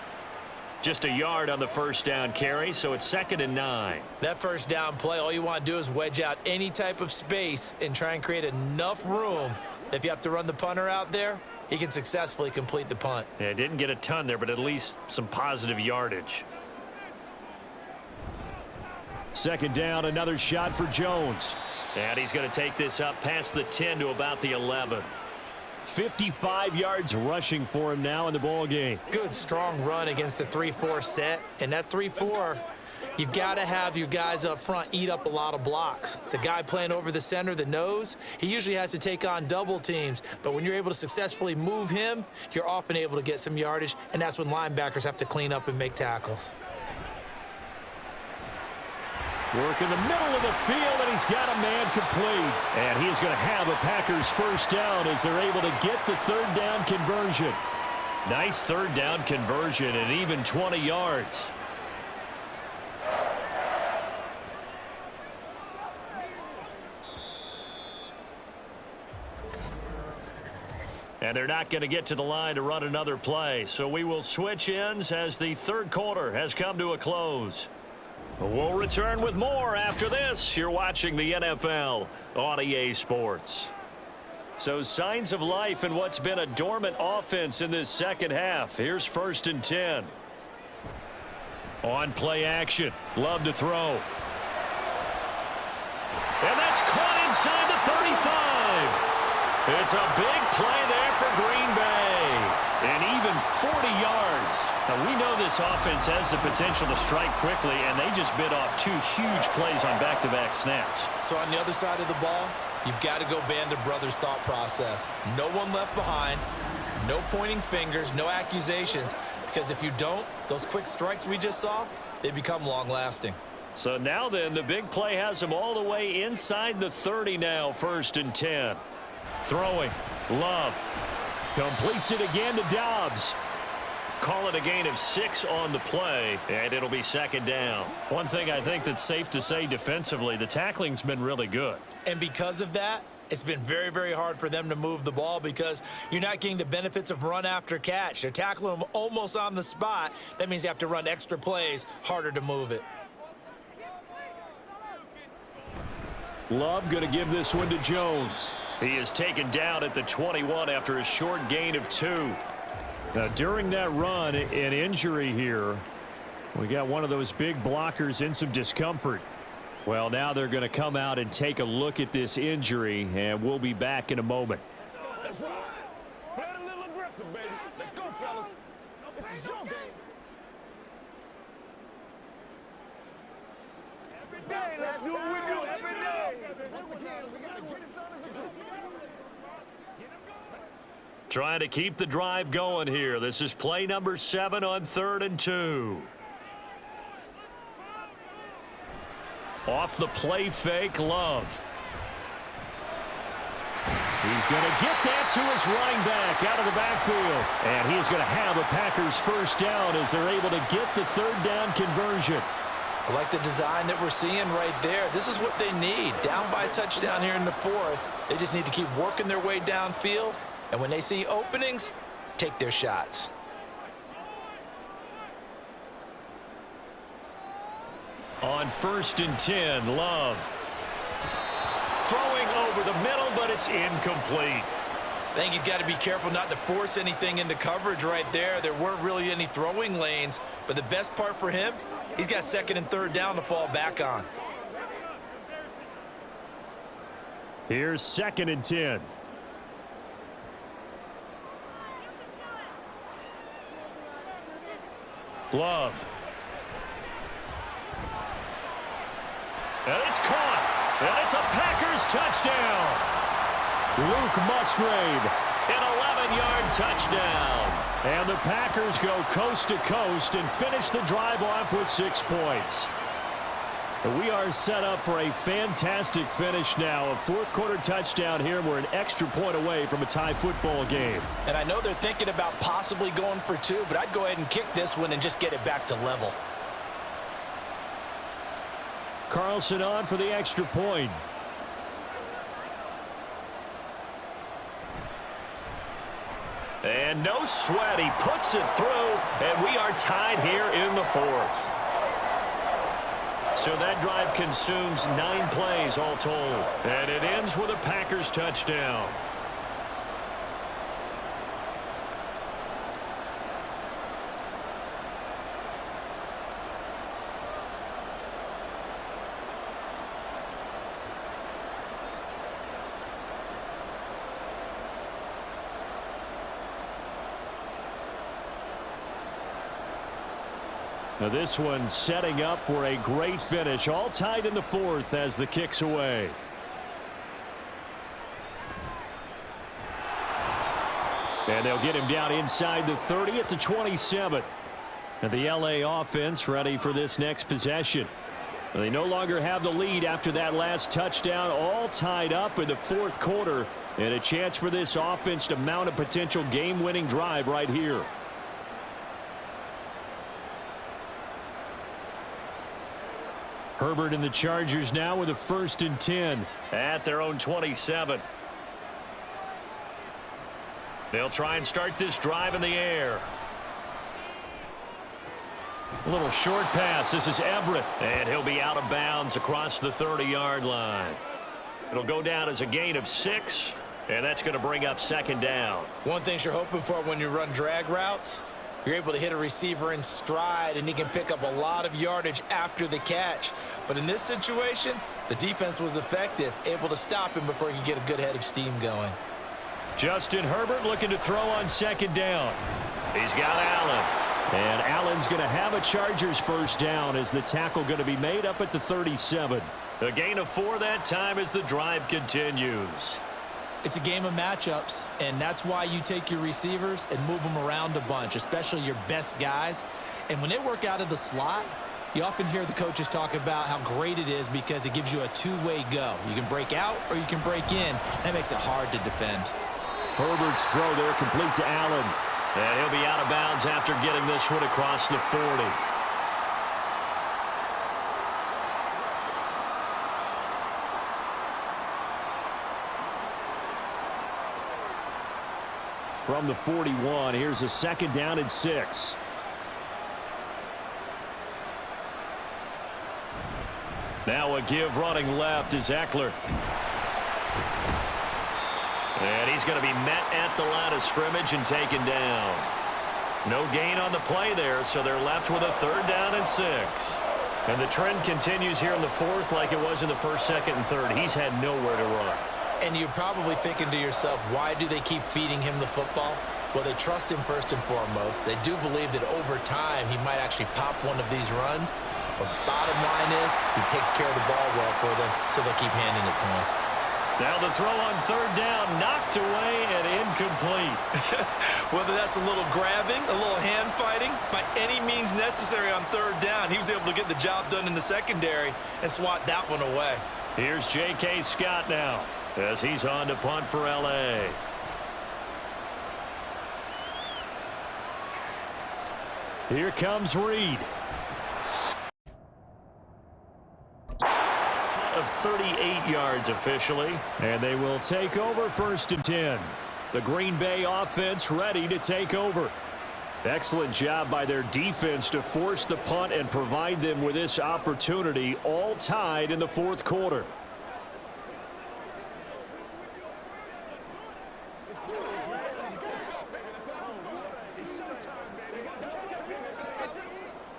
B: Just a yard on the 1st down carry, so it's 2nd and 9.
E: That 1st down play, all you want to do is wedge out any type of space and try and create enough room. If you have to run the punter out there, he can successfully complete the punt.
B: Yeah, didn't get a ton there, but at least some positive yardage. 2nd down, another shot for Jones. And he's going to take this up past the 10 to about the 11. 55 yards rushing for him now in the ball game.
E: Good, strong run against the 3-4 set. And that 3-4, you've got to have your guys up front eat up a lot of blocks. The guy playing over the center, the nose, he usually has to take on double teams. But when you're able to successfully move him, you're often able to get some yardage, and that's when linebackers have to clean up and make tackles.
B: Work in the middle of the field, and he's got a man complete. And he's going to have a Packers 1st down as they're able to get the 3rd down conversion. Nice 3rd down conversion and even 20 yards. And they're not going to get to the line to run another play. So we will switch ends as the 3rd quarter has come to a close. We'll return with more after this. You're watching the NFL on EA Sports. So signs of life in what's been a dormant offense in this second half. Here's 1st and 10. On play action. Love to throw. And that's caught inside the 35. It's a big play there for Green Bay. And even 40 yards. Now, we know this offense has the potential to strike quickly, and they just bit off 2 huge plays on back-to-back snaps.
E: So on the other side of the ball, you've got to go Band of Brothers thought process. No one left behind, no pointing fingers, no accusations, because if you don't, those quick strikes we just saw, they become long-lasting.
B: So now then, the big play has them all the way inside the 30 now, 1st and 10. Throwing. Love. Completes it again to Dobbs. Call it a gain of 6 on the play, and it'll be 2nd down. One thing I think that's safe to say defensively, the tackling's been really good.
E: And because of that, it's been very, very hard for them to move the ball because you're not getting the benefits of run after catch. They're tackling them almost on the spot. That means you have to run extra plays, harder to move it.
B: Love going to give this one to Jones. He is taken down at the 21 after a short gain of 2. Now, during that run, an injury here. We got one of those big blockers in some discomfort. Well, now they're going to come out and take a look at this injury, and we'll be back in a moment.
D: That's right. Play it a little aggressive, baby. Let's go, fellas. This is your game. Every day, let's do what we do every day. Once again, we got to get it done as a group.
B: Trying to keep the drive going here. This is play number 7 on 3rd and 2. Off the play fake, Love. He's going to get that to his running back out of the backfield. And he's going to have a Packers 1st down as they're able to get the 3rd down conversion.
C: I like the design that we're seeing right there. This is what they need. Down by a touchdown here in the 4th. They just need to keep working their way downfield. And when they see openings, take their shots.
B: On 1st and 10, Love. Throwing over the middle, but it's incomplete.
E: I think he's got to be careful not to force anything into coverage right there. There weren't really any throwing lanes, but the best part for him, he's got second and third down to fall back on.
B: Here's 2nd and 10. Love. And it's caught. And it's a Packers touchdown. Luke Musgrave, an 11-yard touchdown. And the Packers go coast to coast and finish the drive off with 6 points. We are set up for a fantastic finish now. A fourth-quarter touchdown here. We're an extra point away from a tie football game.
C: And I know they're thinking about possibly going for 2, but I'd go ahead and kick this one and just get it back to level.
B: Carlson on for the extra point. And no sweat. He puts it through, and we are tied here in the 4th. So that drive consumes 9 plays all told. And it ends with a Packers touchdown. Now this one setting up for a great finish. All tied in the 4th as the kick's away. And they'll get him down inside the 30 at the 27. And the LA offense ready for this next possession. They no longer have the lead after that last touchdown. All tied up in the 4th quarter. And a chance for this offense to mount a potential game-winning drive right here. Herbert and the Chargers now with a 1st and 10 at their own 27. They'll try and start this drive in the air. A little short pass. This is Everett, and he'll be out of bounds across the 30-yard line. It'll go down as a gain of 6, and that's going to bring up 2nd down.
E: One thing you're hoping for when you run drag routes, you're able to hit a receiver in stride, and he can pick up a lot of yardage after the catch. But in this situation, the defense was effective, able to stop him before he could get a good head of steam going.
B: Justin Herbert looking to throw on 2nd down. He's got Allen. And Allen's going to have a Chargers 1st down as the tackle going to be made up at the 37. A gain of 4 that time as the drive continues.
E: It's a game of matchups, and that's why you take your receivers and move them around a bunch, especially your best guys. And when they work out of the slot, you often hear the coaches talk about how great it is because it gives you a two-way go. You can break out or you can break in. That makes it hard to defend.
B: Herbert's throw there complete to Allen. And he'll be out of bounds after getting this one across the 40. From the 41, here's a 2nd down and 6. Now a give running left is Eckler. And he's going to be met at the line of scrimmage and taken down. No gain on the play there, so they're left with a 3rd down and 6. And the trend continues here in the 4th like it was in the 1st, 2nd, and 3rd. He's had nowhere to run.
E: And you're probably thinking to yourself, why do they keep feeding him the football? Well, they trust him first and foremost. They do believe that over time he might actually pop one of these runs. But bottom line is he takes care of the ball well for them, so they'll keep handing it to him.
B: Now the throw on 3rd down, knocked away and incomplete.
E: Whether that's a little grabbing, a little hand fighting, by any means necessary on 3rd down, he was able to get the job done in the secondary and swat that one away.
B: Here's J.K. Scott now as he's on to punt for L.A. Here comes Reed. Of 38 yards officially, and they will take over 1st and 10. The Green Bay offense ready to take over. Excellent job by their defense to force the punt and provide them with this opportunity, all tied in the 4th quarter.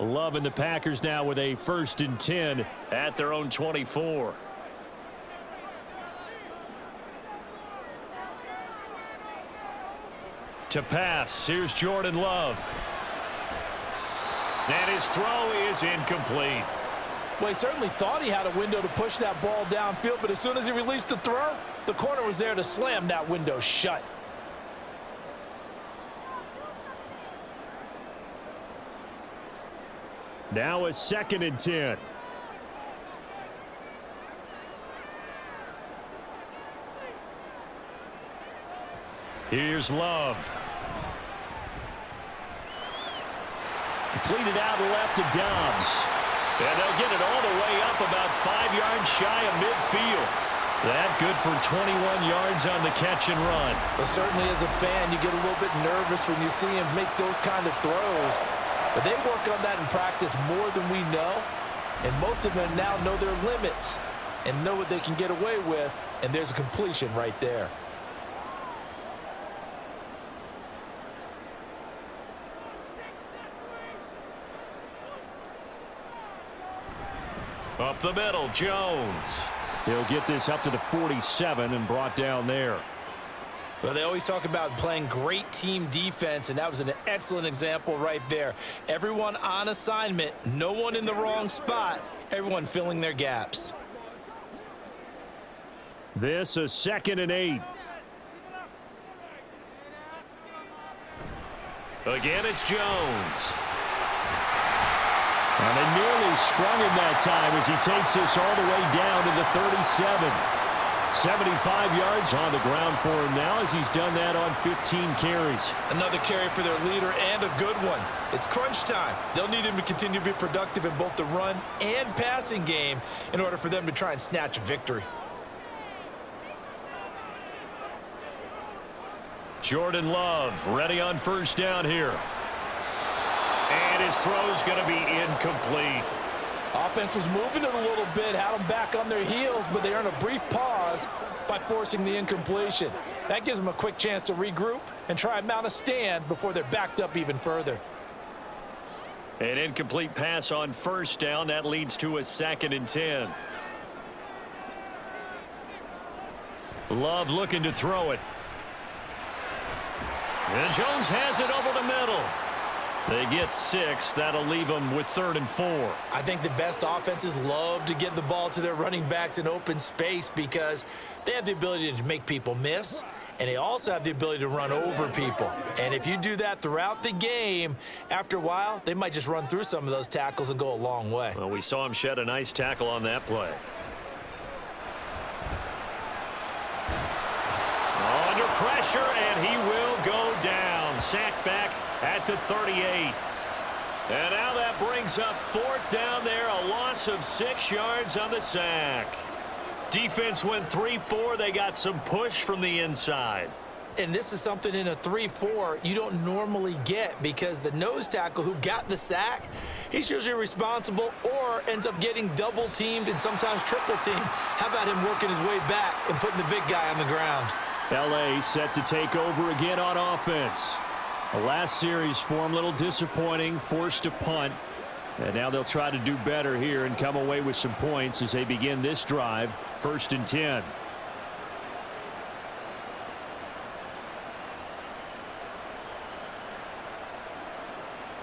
B: Love and the Packers now with a 1st and 10 at their own 24. To pass, here's Jordan Love. And his throw is incomplete.
C: Well, he certainly thought he had a window to push that ball downfield, but as soon as he released the throw, the corner was there to slam that window shut.
B: Now a 2nd and 10. Here's Love. Completed out left to Dobbs. And they'll get it all the way up about 5 yards shy of midfield. That good for 21 yards on the catch and run.
C: Well, certainly as a fan, you get a little bit nervous when you see him make those kind of throws. But they work on that in practice more than we know. And most of them now know their limits and know what they can get away with. And there's a completion right there.
B: Up the middle, Jones. He'll get this up to the 47 and brought down there.
E: Well, they always talk about playing great team defense, and that was an excellent example right there. Everyone on assignment, no one in the wrong spot, everyone filling their gaps.
B: This a 2nd and 8. Again, it's Jones. And they nearly sprung him that time as he takes this all the way down to the 37. 75 yards on the ground for him now as he's done that on 15 carries.
E: Another carry for their leader and a good one. It's crunch time. They'll need him to continue to be productive in both the run and passing game in order for them to try and snatch a victory.
B: Jordan Love ready on 1st down here. And his throw's going to be incomplete.
C: Offense was moving it a little bit, had them back on their heels, but they earned a brief pause by forcing the incompletion. That gives them a quick chance to regroup and try and mount a stand before they're backed up even further.
B: An incomplete pass on 1st down. That leads to a 2nd and 10. Love looking to throw it. And Jones has it over the middle. They get 6. That'll leave them with 3rd and 4.
E: I think the best offenses love to get the ball to their running backs in open space because they have the ability to make people miss, and they also have the ability to run over people. And if you do that throughout the game, after a while, they might just run through some of those tackles and go a long way.
B: Well, we saw him shed a nice tackle on that play. Under pressure, and he will go down. Sacked back at the 38. And now that brings up 4th down there, a loss of 6 yards on the sack. Defense went 3-4. They got some push from the inside.
E: And this is something in a 3-4 you don't normally get because the nose tackle who got the sack, he's usually responsible or ends up getting double teamed and sometimes triple teamed. How about him working his way back and putting the big guy on the ground?
B: L.A. set to take over again on offense. The last series for him, a little disappointing, forced a punt. And now they'll try to do better here and come away with some points as they begin this drive, 1st and 10.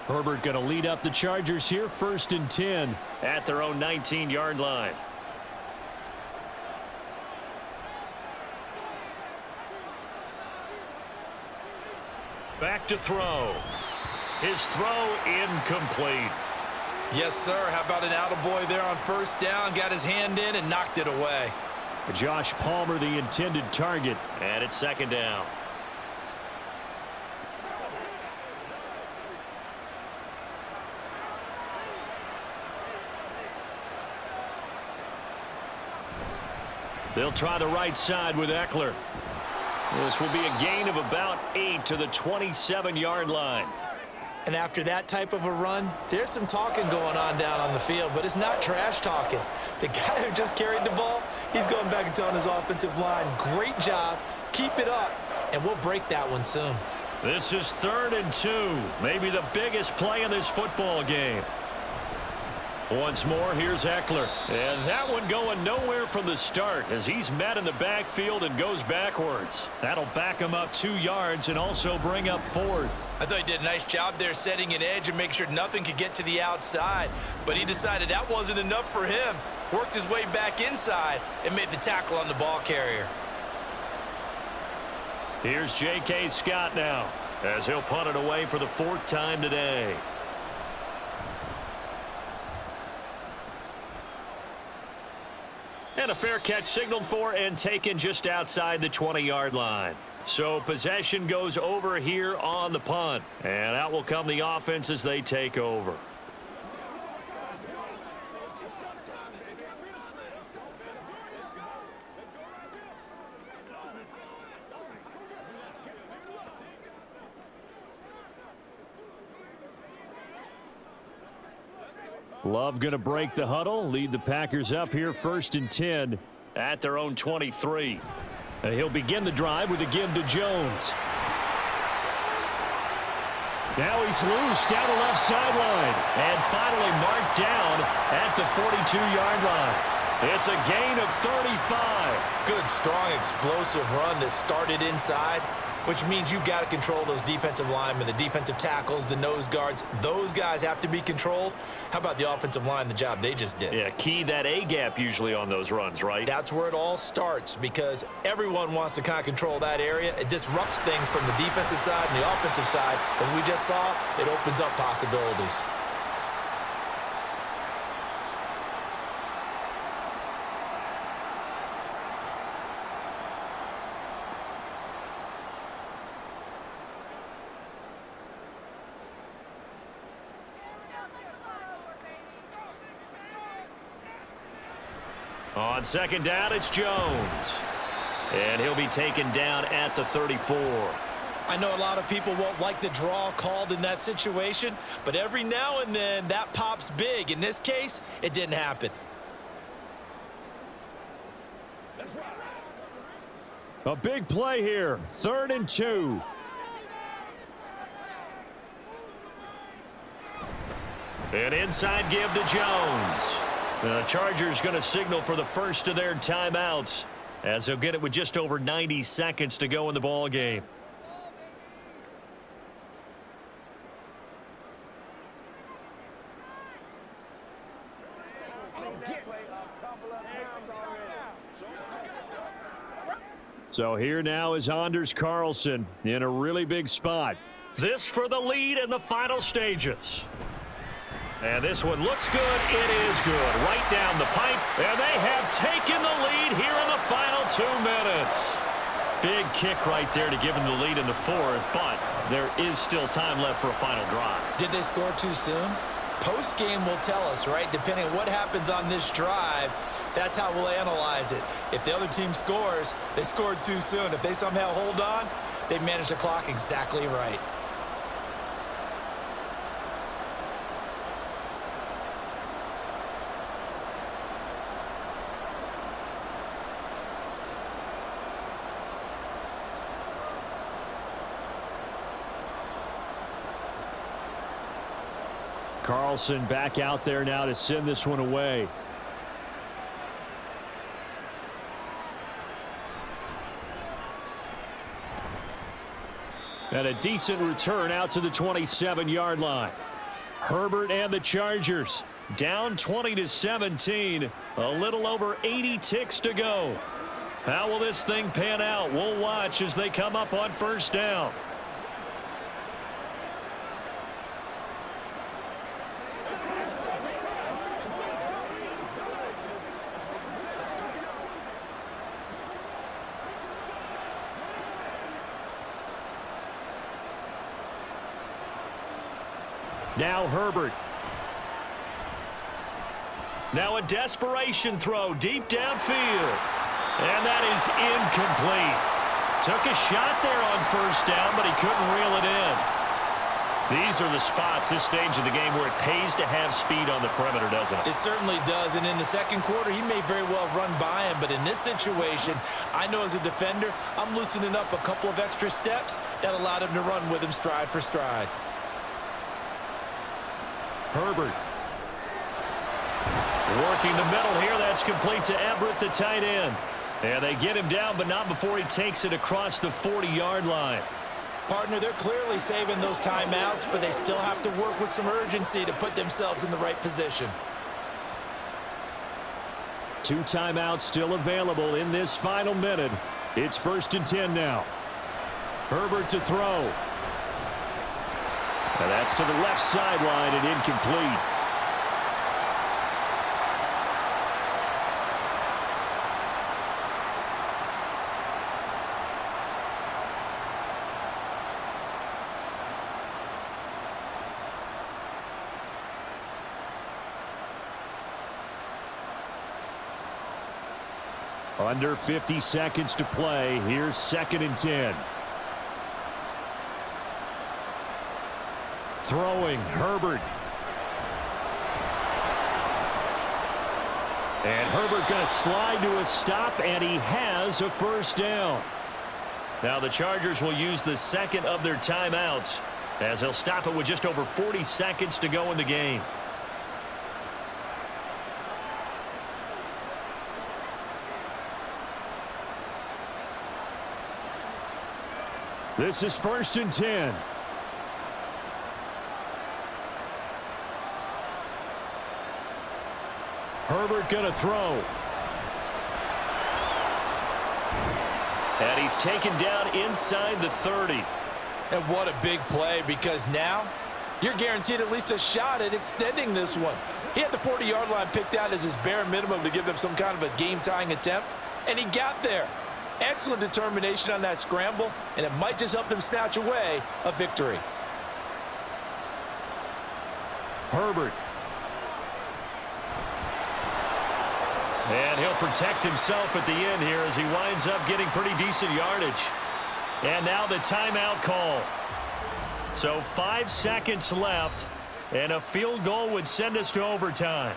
B: Herbert going to lead up the Chargers here, 1st and 10 at their own 19-yard line. Back to throw. His throw incomplete.
E: Yes, sir. How about an attaboy there on 1st down? Got his hand in and knocked it away.
B: Josh Palmer, the intended target, and it's 2nd down. They'll try the right side with Eckler. This will be a gain of about 8 to the 27-yard line.
E: And after that type of a run, there's some talking going on down on the field, but it's not trash talking. The guy who just carried the ball, he's going back and telling his offensive line, great job, keep it up, and we'll break that one soon.
B: This is 3rd and 2, maybe the biggest play in this football game. Once more, here's Eckler. And that one going nowhere from the start as he's met in the backfield and goes backwards. That'll back him up 2 yards and also bring up 4th.
E: I thought he did a nice job there setting an edge and make sure nothing could get to the outside. But he decided that wasn't enough for him. Worked his way back inside and made the tackle on the ball carrier.
B: Here's J.K. Scott now as he'll punt it away for the 4th time today. And a fair catch signaled for and taken just outside the 20-yard line. So possession goes over here on the punt. And out will come the offense as they take over. Love going to break the huddle, lead the Packers up here 1st and 10 at their own 23. He'll begin the drive with a give to Jones. Now he's loose down the left sideline and finally marked down at the 42-yard line. It's a gain of 35.
E: Good, strong, explosive run that started inside, which means you've got to control those defensive linemen, the defensive tackles, the nose guards. Those guys have to be controlled. How about the offensive line, the job they just did?
B: Yeah, key that A-gap usually on those runs, right?
E: That's where it all starts because everyone wants to kind of control that area. It disrupts things from the defensive side and the offensive side. As we just saw, it opens up possibilities.
B: On 2nd down, it's Jones. And he'll be taken down at the 34.
E: I know a lot of people won't like the draw called in that situation, but every now and then that pops big. In this case, it didn't happen.
B: A big play here, 3rd and 2. An inside give to Jones. The Chargers going to signal for the first of their timeouts as they'll get it with just over 90 seconds to go in the ball game. So here now is Anders Carlson in a really big spot. This for the lead in the final stages. And this one looks good. It is good. Right down the pipe. And they have taken the lead here in the final 2 minutes. Big kick right there to give them the lead in the 4th, but there is still time left for a final drive.
E: Did they score too soon? Post-game will tell us, right? Depending on what happens on this drive, that's how we'll analyze it. If the other team scores, they scored too soon. If they somehow hold on, they managed the clock exactly right.
B: Carlson back out there now to send this one away. And a decent return out to the 27-yard line. Herbert and the Chargers down 20-17. A little over 80 ticks to go. How will this thing pan out? We'll watch as they come up on 1st down. Now Herbert. Now a desperation throw deep downfield. And that is incomplete. Took a shot there on 1st down, but he couldn't reel it in. These are the spots, this stage of the game, where it pays to have speed on the perimeter, doesn't it?
E: It certainly does, and in the 2nd quarter, he may very well run by him, but in this situation, I know as a defender, I'm loosening up a couple of extra steps that allowed him to run with him stride for stride.
B: Herbert. Working the middle here. That's complete to Everett, the tight end. And they get him down, but not before he takes it across the 40-yard line.
E: Partner, they're clearly saving those timeouts, but they still have to work with some urgency to put themselves in the right position.
B: 2 timeouts still available in this final minute. It's 1st and 10 now. Herbert to throw. And that's to the left sideline and incomplete. Under 50 seconds to play. Here's 2nd and 10. Throwing, Herbert. And Herbert going to slide to a stop, and he has a 1st down. Now the Chargers will use the 2nd of their timeouts as they'll stop it with just over 40 seconds to go in the game. This is 1st and 10. Herbert going to throw. And he's taken down inside the 30.
C: And what a big play, because now you're guaranteed at least a shot at extending this one. He had the 40-yard line picked out as his bare minimum to give them some kind of a game-tying attempt, and he got there. Excellent determination on that scramble, and it might just help them snatch away a victory.
B: Herbert. And he'll protect himself at the end here as he winds up getting pretty decent yardage. And now the timeout call. So 5 seconds left, and a field goal would send us to overtime.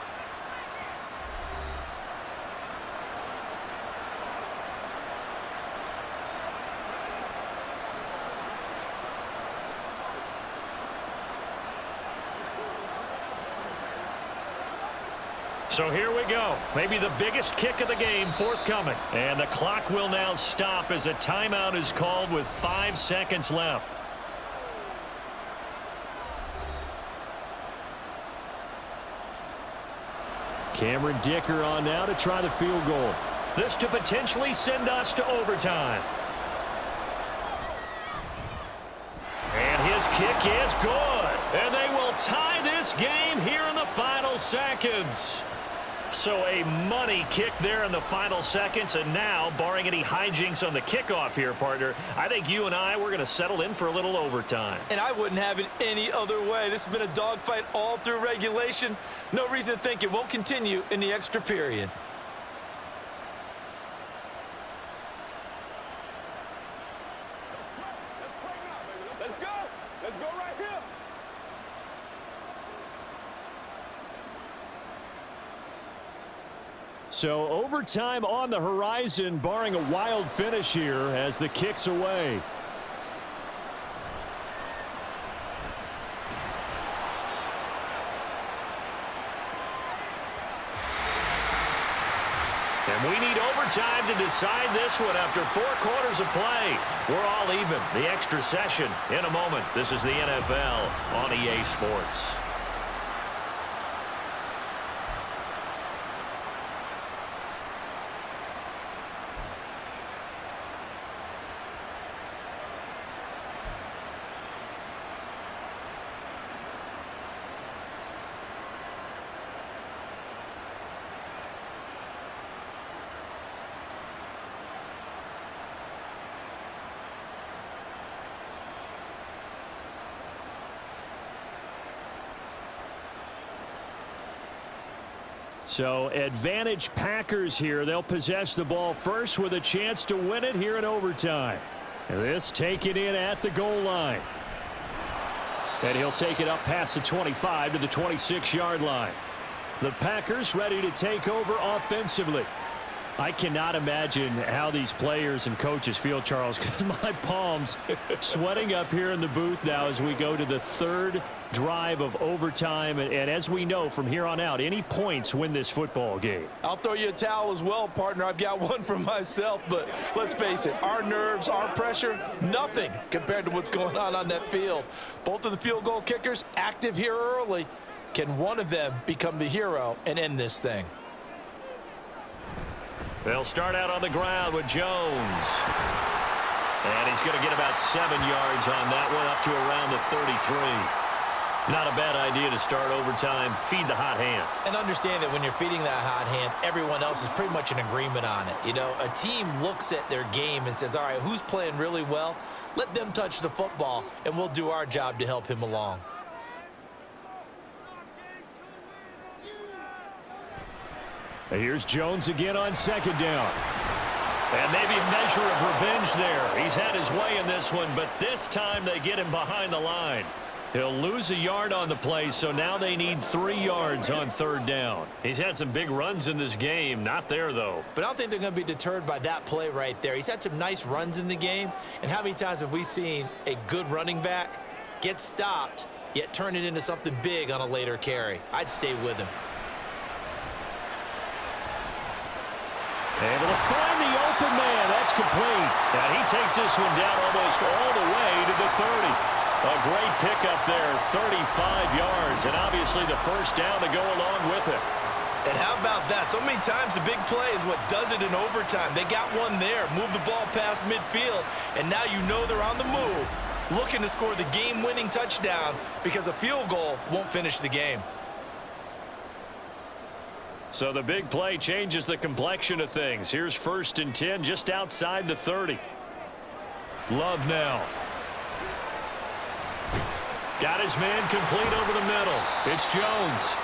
B: So here we go. Maybe the biggest kick of the game forthcoming. And the clock will now stop as a timeout is called with 5 seconds left. Cameron Dicker on now to try the field goal. This to potentially send us to overtime. And his kick is good. And they will tie this game here in the final seconds. So a money kick there in the final seconds, and now, barring any hijinks on the kickoff here, partner, I think you and I, we're going to settle in for a little overtime.
E: And I wouldn't have it any other way. This has been a dogfight all through regulation. No reason to think it won't continue in the extra period.
D: Let's go. Let's go right here.
B: So overtime on the horizon, barring a wild finish here as the kick's away. And we need overtime to decide this one after 4 quarters of play. We're all even. The extra session in a moment. This is the NFL on EA Sports. So advantage Packers here. They'll possess the ball first with a chance to win it here in overtime. And this taken in at the goal line. And he'll take it up past the 25 to the 26-yard line. The Packers ready to take over offensively. I cannot imagine how these players and coaches feel, Charles, because my palms sweating up here in the booth now as we go to the 3rd drive of overtime, and as we know from here on out, any points win this football game.
C: I'll throw you a towel as well, partner. I've got one for myself, but let's face it, our nerves, our pressure, nothing compared to what's going on that field. Both of the field goal kickers active here early. Can one of them become the hero and end this thing?
B: They'll start out on the ground with Jones. And he's going to get about 7 yards on that one, up to around the 33. Not a bad idea to start overtime. Feed the hot hand.
E: And understand that when you're feeding that hot hand, everyone else is pretty much in agreement on it. You know, a team looks at their game and says, all right, who's playing really well? Let them touch the football, and we'll do our job to help him along.
B: Here's Jones again on second down. And maybe a measure of revenge there. He's had his way in this one, but this time they get him behind the line. He'll lose a yard on the play, so now they need 3 yards on third down. He's had some big runs in this game. Not there, though.
E: But I don't think they're going to be deterred by that play right there. He's had some nice runs in the game. And how many times have we seen a good running back get stopped, yet turn it into something big on a later carry? I'd stay with him.
B: Able to find the open man. That's complete. And he takes this one down almost all the way to the 30. A great pickup there, 35 yards, and obviously the first down to go along with it.
E: And how about that? So many times the big play is what does it in overtime. They got one there, move the ball past midfield, and now you know they're on the move, looking to score the game-winning touchdown because a field goal won't finish the game.
B: So the big play changes the complexion of things. Here's 1st and 10 just outside the 30. Love now. Got his man complete over the middle. It's Jones.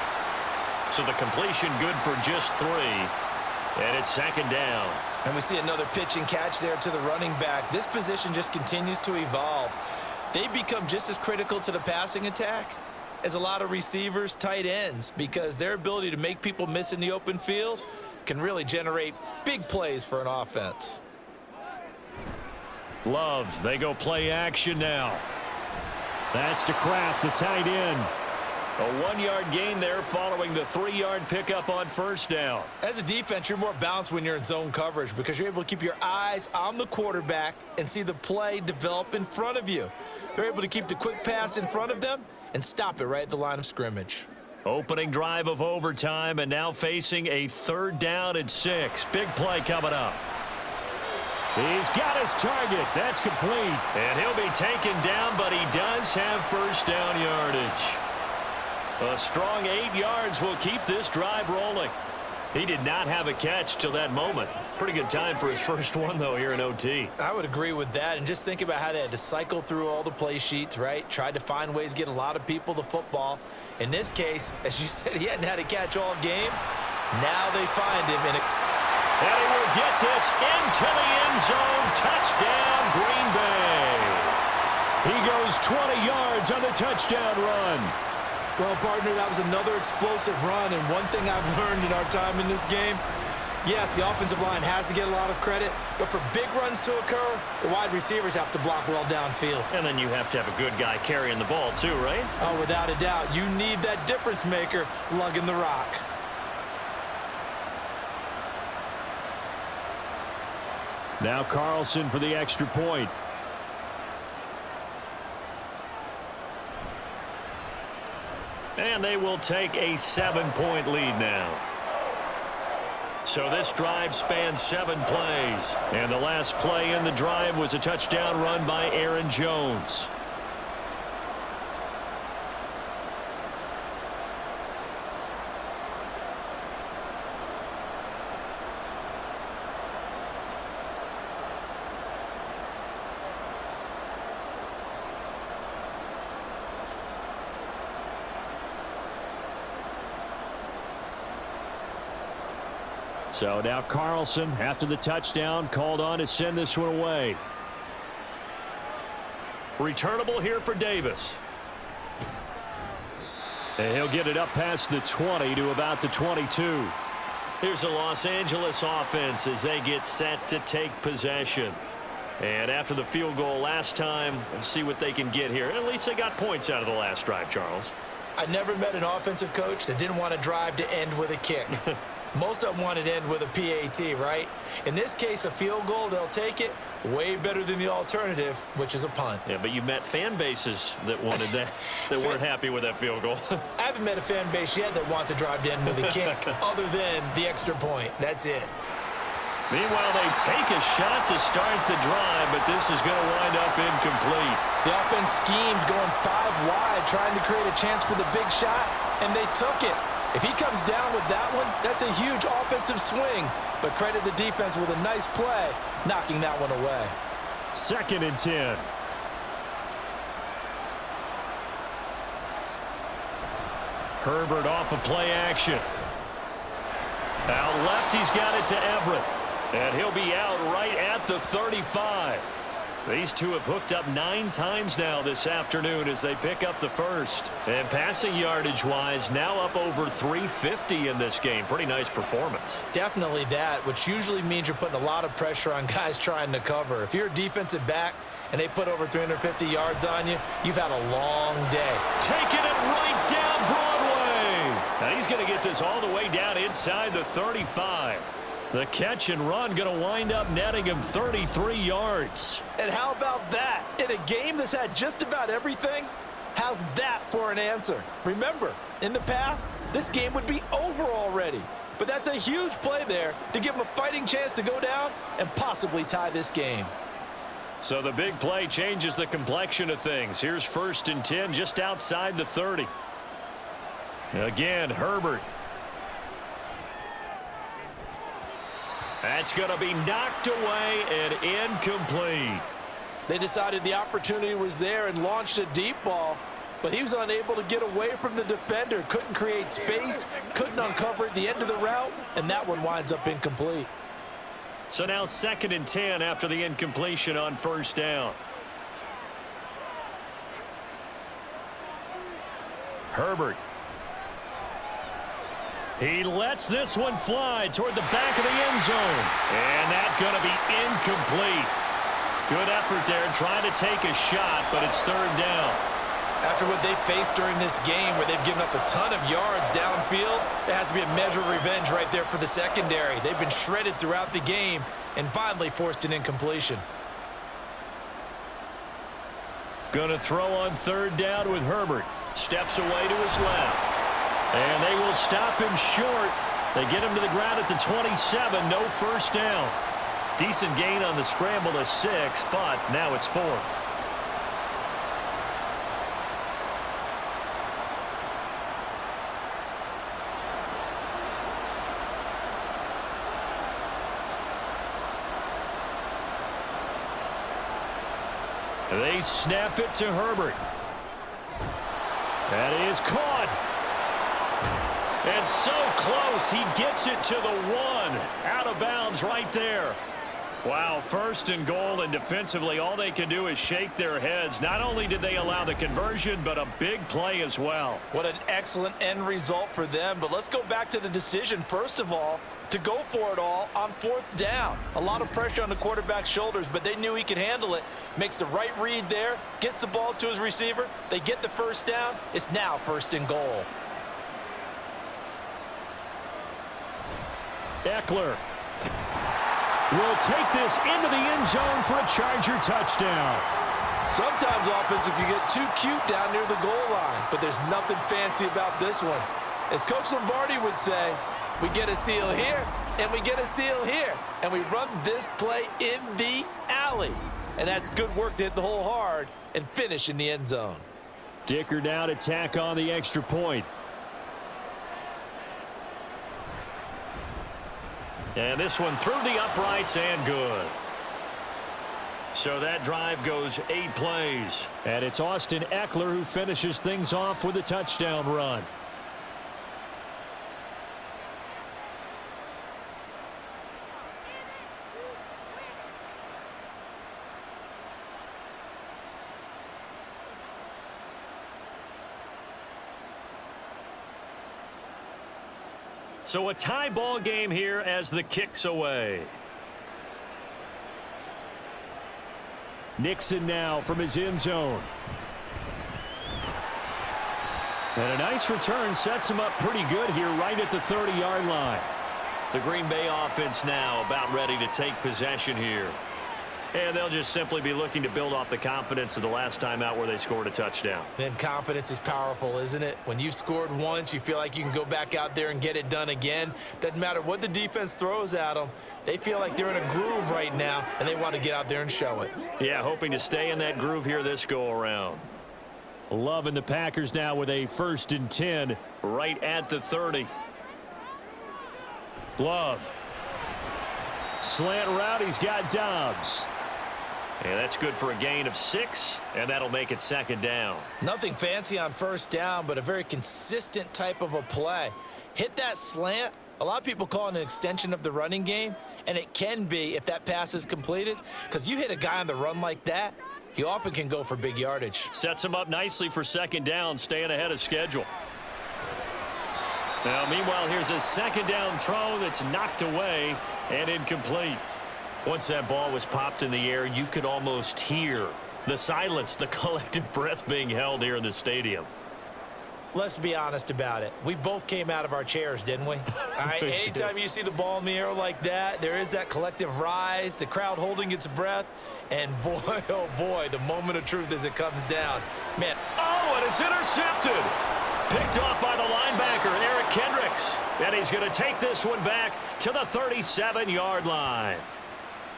B: So the completion good for just 3. And it's second down.
E: And we see another pitch and catch there to the running back. This position just continues to evolve. They become just as critical to the passing attack as a lot of receivers, tight ends, because their ability to make people miss in the open field can really generate big plays for an offense.
B: Love, they go play action now. That's to Kraft, the tight end. A 1-yard gain there following the 3-yard pickup on first down.
E: As a defense, you're more balanced when you're in zone coverage because you're able to keep your eyes on the quarterback and see the play develop in front of you. They're able to keep the quick pass in front of them and stop it right at the line of scrimmage.
B: Opening drive of overtime, and now facing a 3rd down and 6. Big play coming up. He's got his target. That's complete. And he'll be taken down, but he does have first down yardage. A strong 8 yards will keep this drive rolling. He did not have a catch till that moment. Pretty good time for his first one, though, here in OT.
E: I would agree with that. And just think about how they had to cycle through all the play sheets, right? Tried to find ways to get a lot of people the football. In this case, as you said, he hadn't had a catch all game. Now they find him in a...
B: And he will get this into the end zone. Touchdown, Green Bay. He goes 20 yards on the touchdown run.
E: Well, partner, that was another explosive run. And one thing I've learned in our time in this game, yes, the offensive line has to get a lot of credit, but for big runs to occur, the wide receivers have to block well downfield.
B: And then you have to have a good guy carrying the ball too, right?
E: Oh, without a doubt. You need that difference maker lugging the rock.
B: Now Carlson for the extra point. And they will take a 7-point lead now. So this drive spans 7 plays. And the last play in the drive was a touchdown run by Aaron Jones. So now Carlson, after the touchdown, called on to send this one away. Returnable here for Davis. And he'll get it up past the 20 to about the 22. Here's the Los Angeles offense as they get set to take possession. And after the field goal last time, we'll see what they can get here. At least they got points out of the last drive, Charles.
E: I never met an offensive coach that didn't want to drive to end with a kick. Most of them wanted to end with a PAT, right? In this case, a field goal, they'll take it. Way better than the alternative, which is a punt.
B: Yeah, but you met fan bases that wanted that, that weren't happy with that field goal.
E: I haven't met a fan base yet that wants to drive to end with a kick, other than the extra point. That's it.
B: Meanwhile, they take a shot to start the drive, but this is going to wind up incomplete.
C: The offense schemed going 5 wide, trying to create a chance for the big shot, and they took it. If he comes down with that one, that's a huge offensive swing. But credit the defense with a nice play, knocking that one away.
B: 2nd and 10. Herbert off of play action. Out left, he's got it to Everett. And he'll be out right at the 35. These two have hooked up 9 times now this afternoon as they pick up the first. And passing yardage-wise, now up over 350 in this game. Pretty nice performance.
E: Definitely that, which usually means you're putting a lot of pressure on guys trying to cover. If you're a defensive back and they put over 350 yards on you, you've had a long day.
B: Taking it right down Broadway. Now he's going to get this all the way down inside the 35. The catch and run going to wind up netting him 33 yards.
C: And how about that? In a game that's had just about everything, how's that for an answer? Remember, in the past, this game would be over already. But that's a huge play there to give him a fighting chance to go down and possibly tie this game.
B: So the big play changes the complexion of things. Here's 1st and 10 just outside the 30. Again, Herbert. That's going to be knocked away and incomplete.
C: They decided the opportunity was there and launched a deep ball, but he was unable to get away from the defender. Couldn't create space, couldn't uncover at the end of the route, and that one winds up incomplete.
B: So now 2nd and 10 after the incompletion on 1st down. Herbert. He lets this one fly toward the back of the end zone. And that's going to be incomplete. Good effort there trying to take a shot, but it's 3rd down.
E: After what they faced during this game where they've given up a ton of yards downfield, there has to be a measure of revenge right there for the secondary. They've been shredded throughout the game and finally forced an incompletion.
B: Going to throw on 3rd down with Herbert. Steps away to his left. And they will stop him short. They get him to the ground at the 27. No 1st down. Decent gain on the scramble to 6, but now it's 4th. They snap it to Herbert. That is caught. And so close, he gets it to the 1. Out of bounds right there. Wow, 1st and goal, and defensively, all they can do is shake their heads. Not only did they allow the conversion, but a big play as well.
C: What an excellent end result for them. But let's go back to the decision, first of all, to go for it all on 4th down. A lot of pressure on the quarterback's shoulders, but they knew he could handle it. Makes the right read there, gets the ball to his receiver. They get the 1st down. It's now 1st and goal.
B: Eckler will take this into the end zone for a Charger touchdown.
C: Sometimes offenses can get too cute down near the goal line, but there's nothing fancy about this one. As Coach Lombardi would say, we get a seal here, and we get a seal here, and we run this play in the alley. And that's good work to hit the hole hard and finish in the end zone.
B: Dicker now to tack on the extra point. And this one through the uprights and good. So that drive goes 8 plays. And it's Austin Eckler who finishes things off with a touchdown run. So a tie ball game here as the kick's away. Nixon now from his end zone. And a nice return sets him up pretty good here right at the 30-yard line.
G: The Green Bay offense now about ready to take possession here. And they'll just simply be looking to build off the confidence of the last time out where they scored a touchdown.
E: Then confidence is powerful, isn't it? When you've scored once, you feel like you can go back out there and get it done again. Doesn't matter what the defense throws at them. They feel like they're in a groove right now, and they want to get out there and show it.
G: Yeah, hoping to stay in that groove here this go-around.
B: Loving the Packers now with a 1st and 10.
G: Right at the 30.
B: Love. Slant route, he's got Dobbs.
G: And that's good for a gain of 6, and that'll make it 2nd down.
E: Nothing fancy on 1st down, but a very consistent type of a play. Hit that slant. A lot of people call it an extension of the running game, and it can be if that pass is completed, because you hit a guy on the run like that, he often can go for big yardage.
G: Sets him up nicely for 2nd down, staying ahead of schedule. Now, meanwhile, here's a 2nd down throw that's knocked away and incomplete. Once that ball was popped in the air, you could almost hear the silence, the collective breath being held here in the stadium.
E: Let's be honest about it. We both came out of our chairs, didn't we? All right, anytime you see the ball in the air like that, there is that collective rise, the crowd holding its breath, and boy, oh boy, the moment of truth as it comes down. Man,
G: oh, and it's intercepted. Picked off by the linebacker, Eric Kendricks. And he's going to take this one back to the 37-yard line.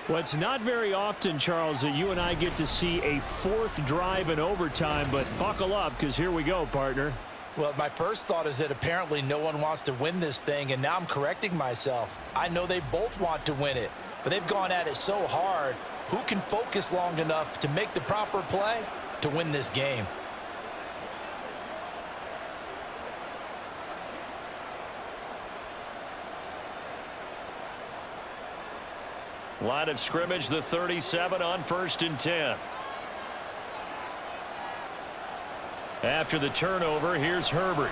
B: Well, it's not very often, Charles, that you and I get to see a 4th drive in overtime, but buckle up because here we go, partner.
C: Well, my first thought is that apparently no one wants to win this thing, and now I'm correcting myself. I know they both want to win it, but they've gone at it so hard. Who can focus long enough to make the proper play to win this game?
G: Line of scrimmage, the 37 on 1st and 10. After the turnover, here's Herbert.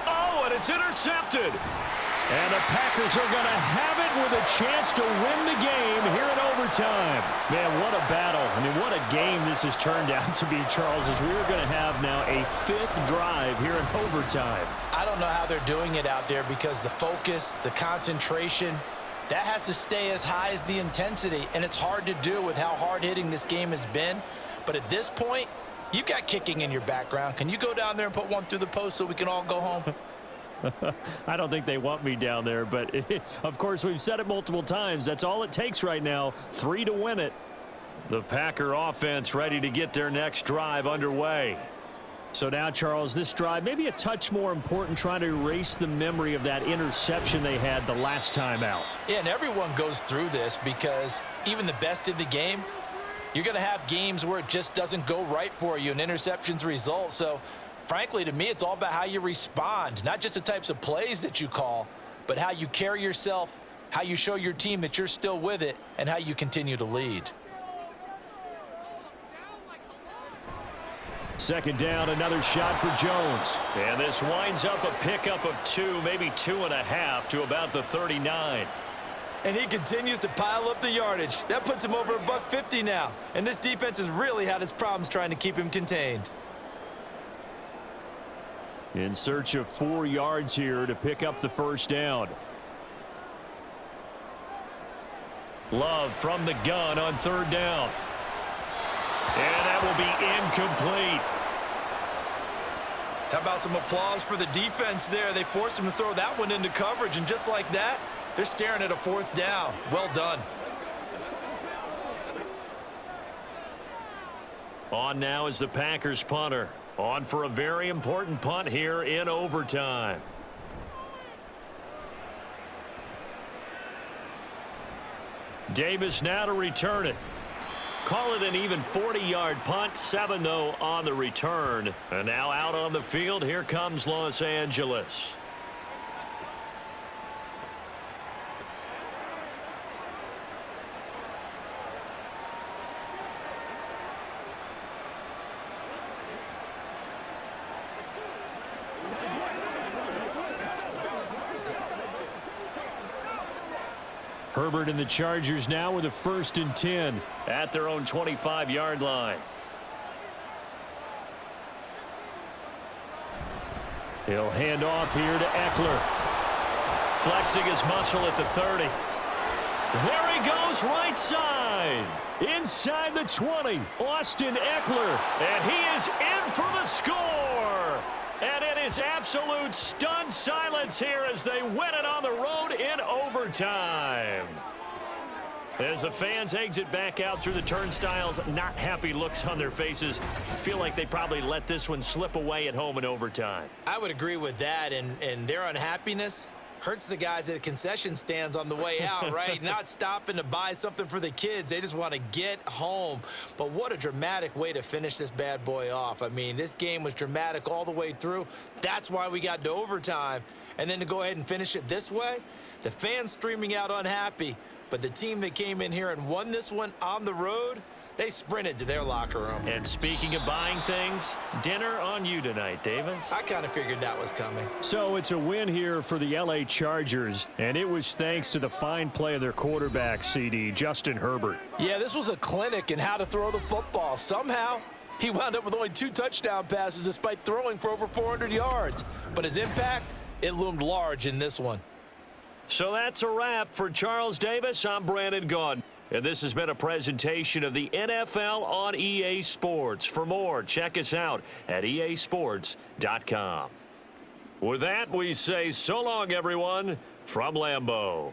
G: Oh, and it's intercepted.
B: And the Packers are going to have it with a chance to win the game here in overtime. Man, what a battle. I mean, what a game this has turned out to be, Charles, as we're going to have now a 5th drive here in overtime.
C: I don't know how they're doing it out there because the focus, the concentration, that has to stay as high as the intensity, and it's hard to do with how hard-hitting this game has been. But at this point, you've got kicking in your background. Can you go down there and put one through the post so we can all go home?
B: I don't think they want me down there, but of course we've said it multiple times. That's all it takes right now, 3 to win it.
G: The Packer offense ready to get their next drive underway.
B: So now, Charles, this drive maybe a touch more important, trying to erase the memory of that interception they had the last time out.
C: Yeah, and everyone goes through this because even the best in the game, you're going to have games where it just doesn't go right for you and interceptions result. So, frankly, to me, it's all about how you respond, not just the types of plays that you call, but how you carry yourself, how you show your team that you're still with it, and how you continue to lead.
B: 2nd down, another shot for Jones.
G: And this winds up a pickup of 2, maybe 2.5 to about the 39.
E: And he continues to pile up the yardage. That puts him over $150 now. And this defense has really had its problems trying to keep him contained.
B: In search of 4 yards here to pick up the 1st down.
G: Love from the gun on 3rd down. And that will be incomplete.
E: How about some applause for the defense there? They forced him to throw that one into coverage, and just like that, they're staring at a 4th down. Well done.
G: On now is the Packers punter. On for a very important punt here in overtime. Davis now to return it. Call it an even 40-yard punt, 7 though on the return. And now out on the field, here comes Los Angeles.
B: Herbert and the Chargers now with a 1st and 10.
G: At their own 25-yard line.
B: He'll hand off here to Eckler.
G: Flexing his muscle at the 30.
B: There he goes, right side. Inside the 20, Austin Eckler.
G: And he is in for the score. And it is absolute stunned silence here as they win it on the road in overtime. As the fans exit back out through the turnstiles, not happy looks on their faces. Feel like they probably let this one slip away at home in overtime.
E: I would agree with that, and their unhappiness hurts the guys at the concession stands on the way out, right? Not stopping to buy something for the kids. They just want to get home. But what a dramatic way to finish this bad boy off. I mean, this game was dramatic all the way through. That's why we got to overtime. And then to go ahead and finish it this way, the fans streaming out unhappy. But the team that came in here and won this one on the road, they sprinted to their locker room.
G: And speaking of buying things, dinner on you tonight, Davis.
E: I kind of figured that was coming.
B: So it's a win here for the LA Chargers, and it was thanks to the fine play of their quarterback, CD, Justin Herbert.
C: Yeah, this was a clinic in how to throw the football. Somehow, he wound up with only 2 touchdown passes despite throwing for over 400 yards. But his impact, it loomed large in this one.
G: So that's a wrap for Charles Davis. I'm Brandon Gaudin. And this has been a presentation of the NFL on EA Sports. For more, check us out at easports.com. With that, we say so long, everyone, from Lambeau.